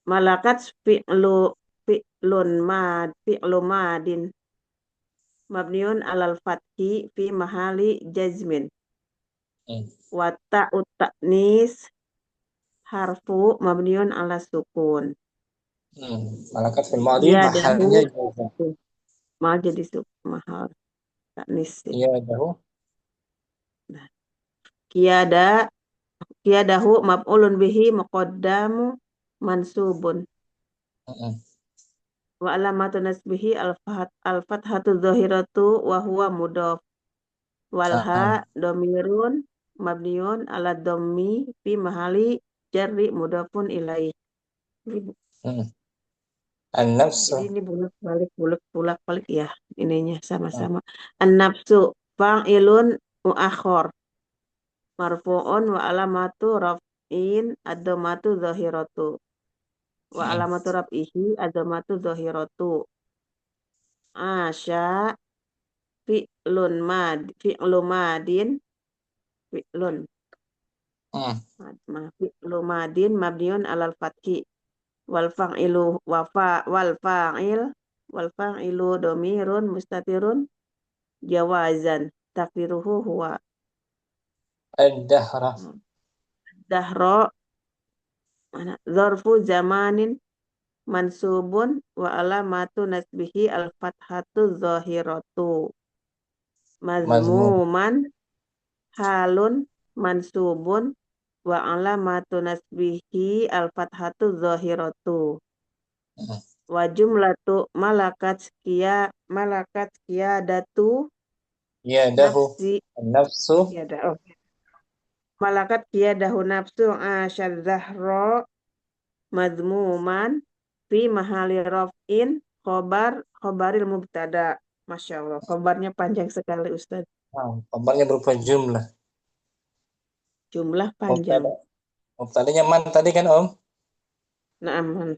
Malakat fi'lun madin mabniun alal fathi fi mahalli jazmin. Wa ta'ut ta'nis harfu mabniun ala sukun. Malakat fil madi mahalnya jazam. Mal jadi mahal ta'nis. Qiyadahu. Qiyadahu maf'ulun bihi muqaddamu mansubun. Wa alamatu nasbihi al-fathatu dhahiratu wa huwa mudhaf. Wal ha dhamirun mabniun ala dhammi fi mahali jarri mudhafun ilaih. An-nafsu. Jadi ini bolak-balik ya, ininya sama-sama. An-nafsu fa'ilun mu'akhor marfu'un wa alamatu raf'in ad-dhammatu dhahiratu wa alamatu raf'ihi ad-dhammatu dhahiratu. Asya fi'lu madin mabniun alal fathi wal fa'ilu dhamirun mustatirun jawazan takdiruhu huwa Ad-dahra. Zarfu zamanin mansubun wa alamatu nasbihi al-fathatu zahiratu mazmuman halun mansubun wa alamatu nasbihi al-fathatu zahiratu wa jumlatu malakat qiyadatu nafsu malakat qiyadahu nafsu asyad zahra mazmuman fi mahali raf'in khobaril mubtada. Masya Allah, khobarnya panjang sekali Ustaz. Khobarnya berupa jumlah Panjang. Mubtadanya man tadi kan Om? Na'am.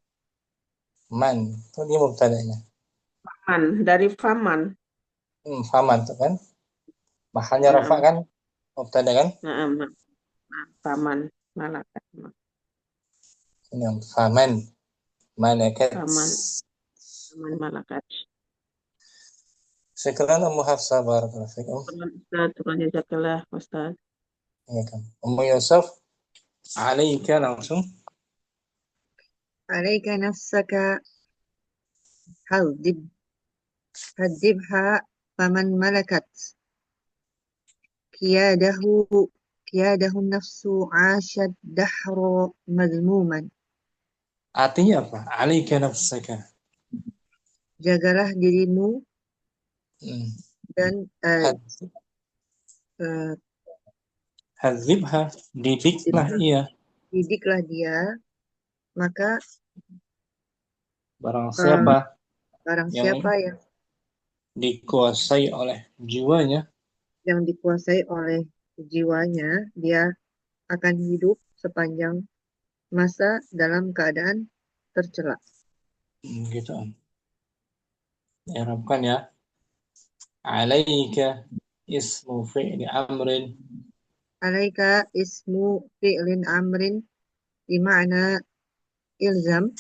Man, itu dia mubtadanya. Faman, dari faman. Faman itu kan? Mahalnya rafa kan? Mubtada kan? Na'am. Faman, malakat. Ini Om, faman. Malakat. Faman malakat. Sekarang Ummu Hafsah barakallahu fikum. Ustaz, Ustaz. Iya kan. Ummu Yusuf, alaika langsung. Alaika nafsaka hadzibha faman malakat qiyadahu nafsu asyad dahra mazmuman. Artinya apa? Alaika nafsaka. Jagalah dirimu dan hadzibha, didiklah ia. Didiklah dia, maka barang siapa yang dikuasai oleh jiwanya, dia akan hidup sepanjang masa dalam keadaan tercela. Gitu. Diharapkan ya. Alaika ismu fi'li amrin. Alaika ismu fi'lin amrin بمعنى إلزم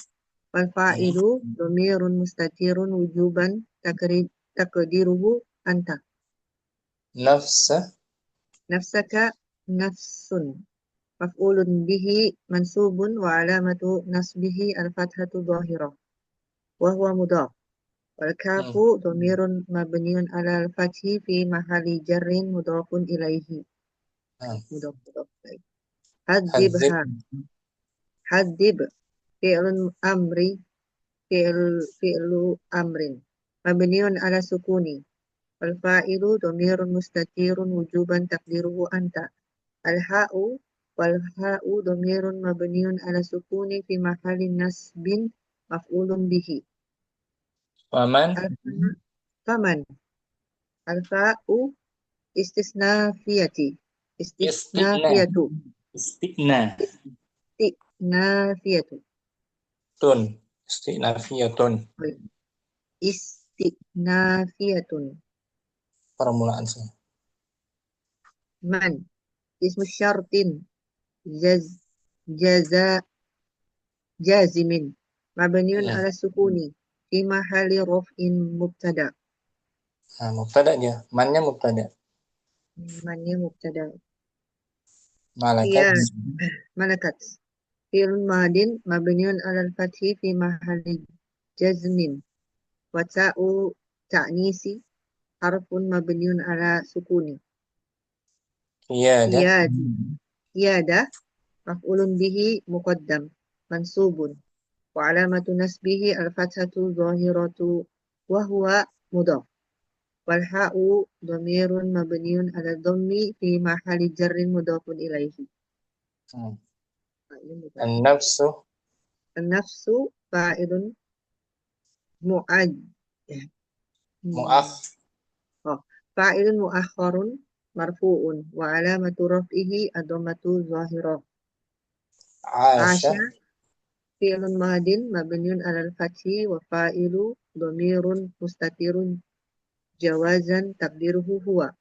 والفاعل ضمير مستتر وجوبا تقديره أنت نفس نفسك نفس مفعول به منصوب وعلامة نصبه الفتحة ظاهرة وهو مضاف والكاف ضمير مبني على الفتح في محل جر مضاف إليه مضاف إليه هذبها هذب فعل أمر فعل أمر مبني على سكون والفاعل ضمير مستتر وجوبا تقديره أنت الهاء والهاء ضمير مبني على سكون في محل نصب مفعول به فمن الفاء استثنافية استثنافية استئنافية permulaan saya. من اسم شرط جازم مبني على السكون في محل رفع مبتدا مبتدا dia, mannya mubtada. mannya mubtada Malakat. ملكت فعل ماض مبني على الفتح في محل جزم وتاء تأنيث حرف مبني على سكون قيادة مفعول به مقدم منصوب وعلامة نصبه الفتحة ظاهرة وهو مضاف والحاء ضمير مبني على الضم في محل جر مضاف إليه النفس فاعل فاعل مؤخر مرفوع وعلامة رفعه الضمة الظاهرة عاش فعل ماض مبني على الفتح وفاعل ضمير مستتر جوازا تقديره هو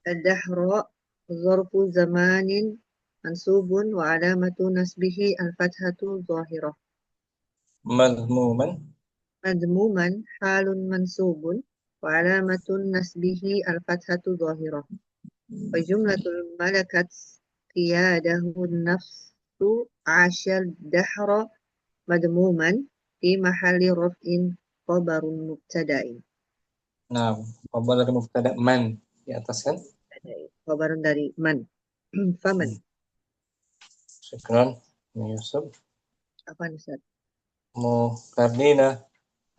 الدهر ظرف زمان منصوب وعلامة نصبه الفتحة الظاهرة مذموما حال منصوب وعلامة نصبه الفتحة الظاهرة وجملة الملكة قياده النفس عاش الدهر مذموما في محل رفع خبر مبتدأ. Nah, khabar dari mubtada man di atas kan? Khabar dari man. Faman. Syukran, Yusuf. Apa nih, Ustaz? Kardina,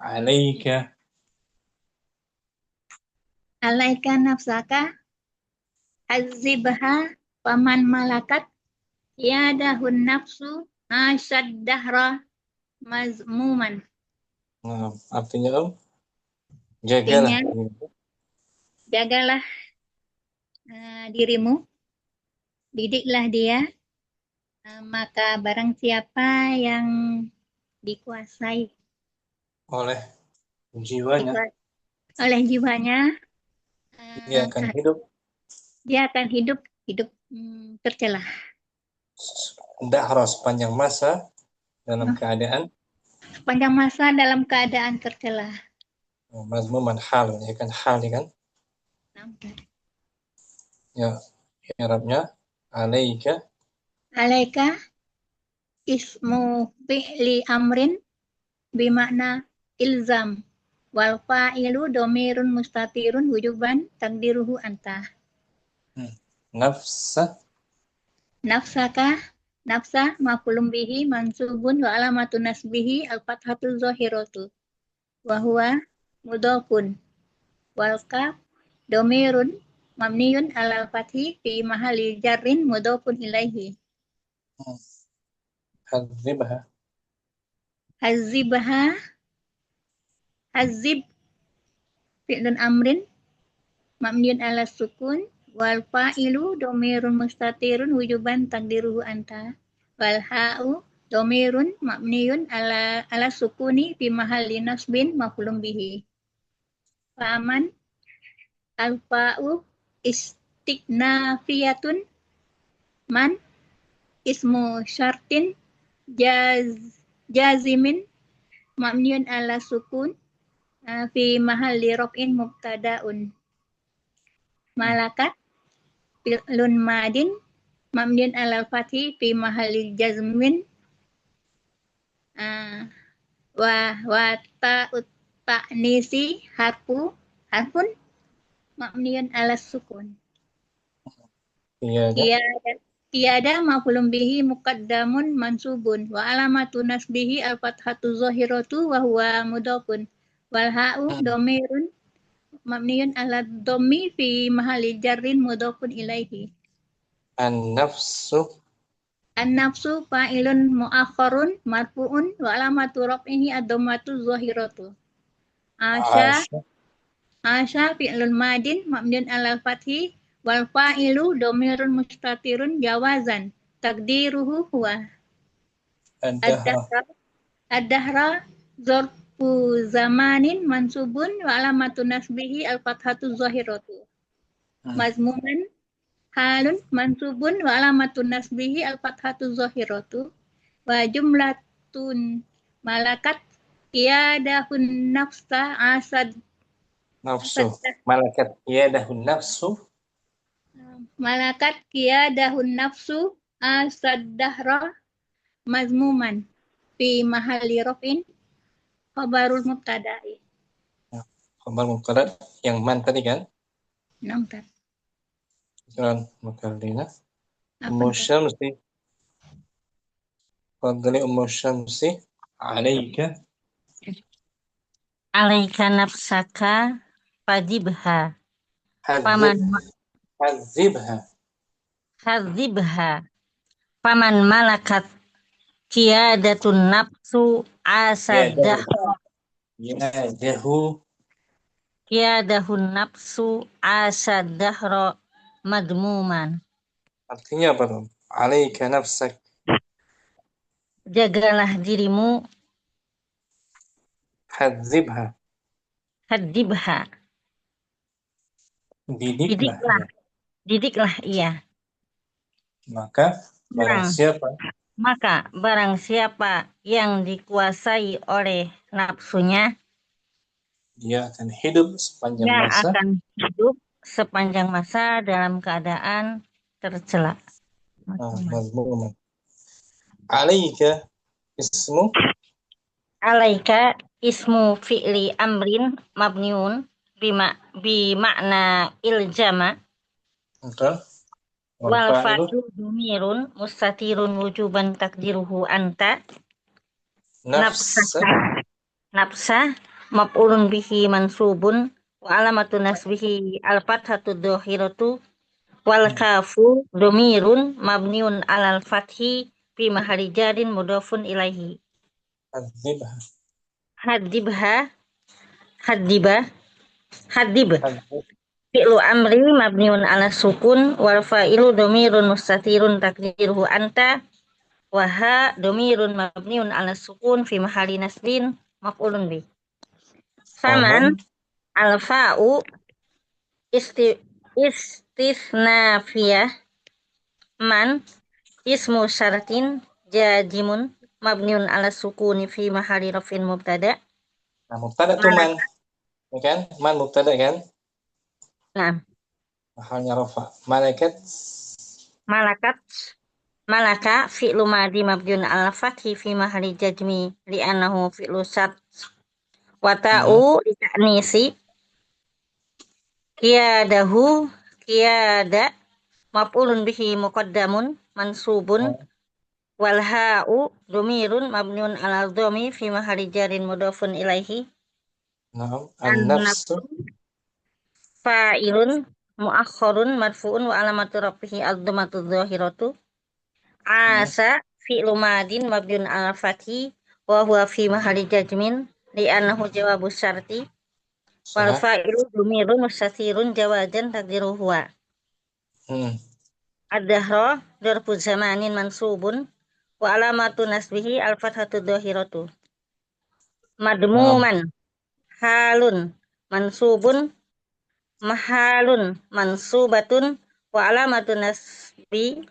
alaika. Alaika nafsaka azibha paman malakat yadahun nafsu asyad dahra mazmuman. Nah, artinya jagalah. Jagalah dirimu, didiklah dia, maka barang siapa yang dikuasai oleh jiwanya, dia akan hidup tercelah. Dahra sepanjang masa dalam keadaan tercelah. Mazmuman hal, ya kan hal ya kan? Ya, Arabnya alaika ismu fi'li amrin bimakna ilzam wal fa'ilu domirun mustatirun wujuban takdiruhu anta. Nafsaka maf'ulun bihi mansubun wa alamatu nasbihi al-fathatu zahiratu wa huwa mudhafun wal kaf domirun mamniyun alal fathi fi mahalli jarrin mudhafun ilaihi. Hazib fi'lun amrin mamniyun ala sukun wal fa'ilu domirun mustatirun wujuban takdiruhu anta wal ha'u domirun mabniyun ala sukuni fi mahalli nasbin maf'ulun bihi. Faman al-fa'u istighnafiyatun man ismu syartin jazimin mabniun ala sukun fi mahalli raf'in mubtada'un. Malakat fi'lun madin mabniun ala fathi fi mahalli jazmin wa ta'nisi harfun mabniun ala sukun. Iya. Qiyada maf'ulun bihi muqaddamun mansubun wa alamatu nasbihi al-fathatu zahiratu wa huwa mudhafun wal ha'u dhamirun mabniun ala dhammi fi mahalli jarrin mudhafun ilaihi. An-nafsu Fa'ilun mu'akhkharun marfu'un wa alamatu raf'ihi ad-dhammatu zahiratu. Asya fi'lun madin mabniun ala fathi wal fa'ilu dhamirun mustatirun jawazan taqdiruhu huwa. Ad-dahra zarfu zamanin mansubun wa alamatu nasbihi al-fathatu zahiratu. Mazmuman halun mansubun wa alamatu nasbihi al-fathatu zahiratu. Wa jumlatun malakat qiyadahun nafsa malakat qiyadahun nafsu malakat qiyadahun nafsu asaddahra mazmuman fi mahalli raf'in khabarul mubtada'i. Khabar mubtada yang man tadi kan? Namtar. Jangan Makalina. Ummu Syamsi. Fadli Ummu Syamsi. Alaika nafsaka fajibha. Hadzibha. Paman malakat qiyadatun nafsu qiyadahun nafsu asaddahra madmuman. Artinya apa dong? Alaika nafsak. Jagalah dirimu. Hadzibha. Didiklah ia. Maka barang siapa yang dikuasai oleh nafsunya, dia akan hidup sepanjang masa dalam keadaan tercela. Alaika ismu fi'li amrin mabniun bima'na iljama. Wal fa'ilu dhamirun mustatirun wujuban takdiruhu anta. Nafsa maf'ulun bihi mansubun wa alamatu nasbihi al-fathatu dhahiratu wal kafu dhamirun mabniun alal fathi fi mahalli jarin mudhafun ilaihi. Hadibha fi'lu amri mabniun ala sukun wal fa'ilu dhamirun mustatirun takdiruhu anta wa ha dhamirun mabniun ala sukun fi mahalli nasbin maf'ulun bi. Faman al fa'u istisnafiyah man ismu syaratin jazimun mabniun ala sukuni fi mahalli rafin mubtada. Nah, mubtada itu man. Ya kan? Man mubtada kan? Nah. Mahalnya rafa. Malaka fi'lu madi mabniun ala fathi fi mahalli jazmi li'annahu fi'lu syart. Wa ta'u li ta'nisi qiyada maf'ulun bihi muqaddamun mansubun wal ha'u dhamirun mabniun ala dhammi fi mahalli jarin mudhafun ilaihi. An-nafsu fa'ilun mu'akhkharun marfu'un wa alamatu rafihi ad-dhammatu dhahiratu. Asa fi'lu madin mabniun ala fathi wa huwa fi mahalli jazmin li'annahu jawabu syarti. Wal fa'ilu dhamirun mustatirun jawazan taqdiruhu huwa. Ad-dahra dzarfu zamanin mansubun wa alamatu nasbihi al-fathatu dhahiratu. Madmuman halun mansubun mahalun mansubatun wa alamatu nasbi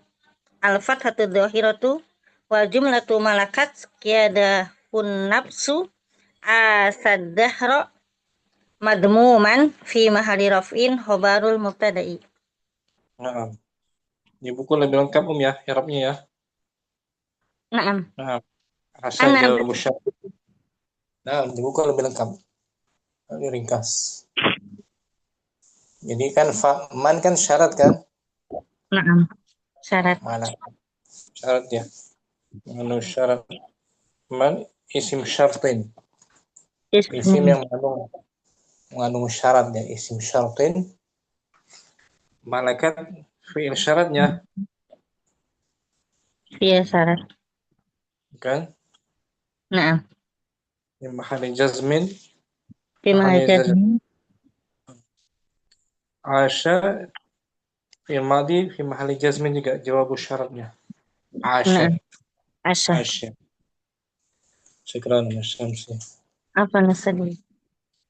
al-fathatu dhahiratu wal jumlatu malakat qiyadahun nafsu asaddahra madmuman fi mahalli raf'in khobarul mubtada'i. Nah, di buku lebih lengkap ya, i'rabnya ya. Naam. Nah, asal Anam. jawab syarat. Nah, di buku lebih lengkap. Ini ringkas. Jadi kan man kan syarat kan? Naam. Syarat. Mana? Syarat ya. Mengandung syarat. Man isim syartin. Isim yang mengandung syarat ya. Isim syartin. Malakat fi'il syaratnya. Iya syarat. Kan? Naam. Di mahalli jazmin. Fi mahalli jazmin. Asya fi'il madi fi mahalli jazmin juga jawab syaratnya. Asya. Asya. Syukran Mas Syamsi. Apa nasadi?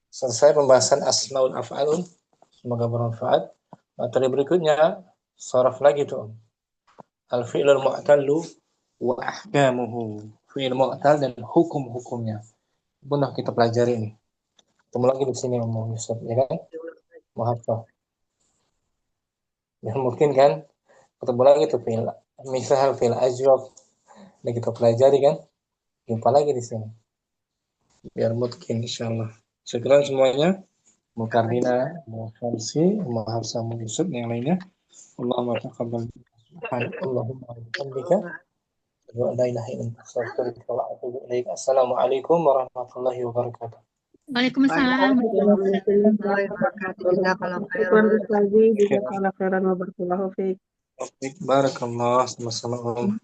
Selesai pembahasan asmaul af'alun. Semoga bermanfaat. Materi berikutnya saraf lagi tuh. Al-fi'lul mu'tallu wa ahkamuhu. Fi'il mu'tal dan hukum-hukumnya. Benar kita pelajari ini. Ketemu lagi di sini Om Yusuf, ya kan? Muhafal. Ya mungkin kan ketemu lagi tuh fi'il. Misal fi'il ajwab. Ini kita pelajari kan? Jumpa lagi di sini. Biar mungkin insyaallah. Syukran semuanya. Mukardina, Muhamsi, Muhamsa, Yusuf, yang lainnya. Allahumma taqabbal. Allahumma hamdika. La ilaha illa anta astaghfiruka wa atubu ilaik. Assalamualaikum warahmatullahi wabarakatuh. Waalaikumsalam. Warahmatullahi wabarakatuh. Jazakallahu khairan. Syukran Ustazi, jazakallahu khairan wa barakallahu fiik. Barakallah. Sama-sama.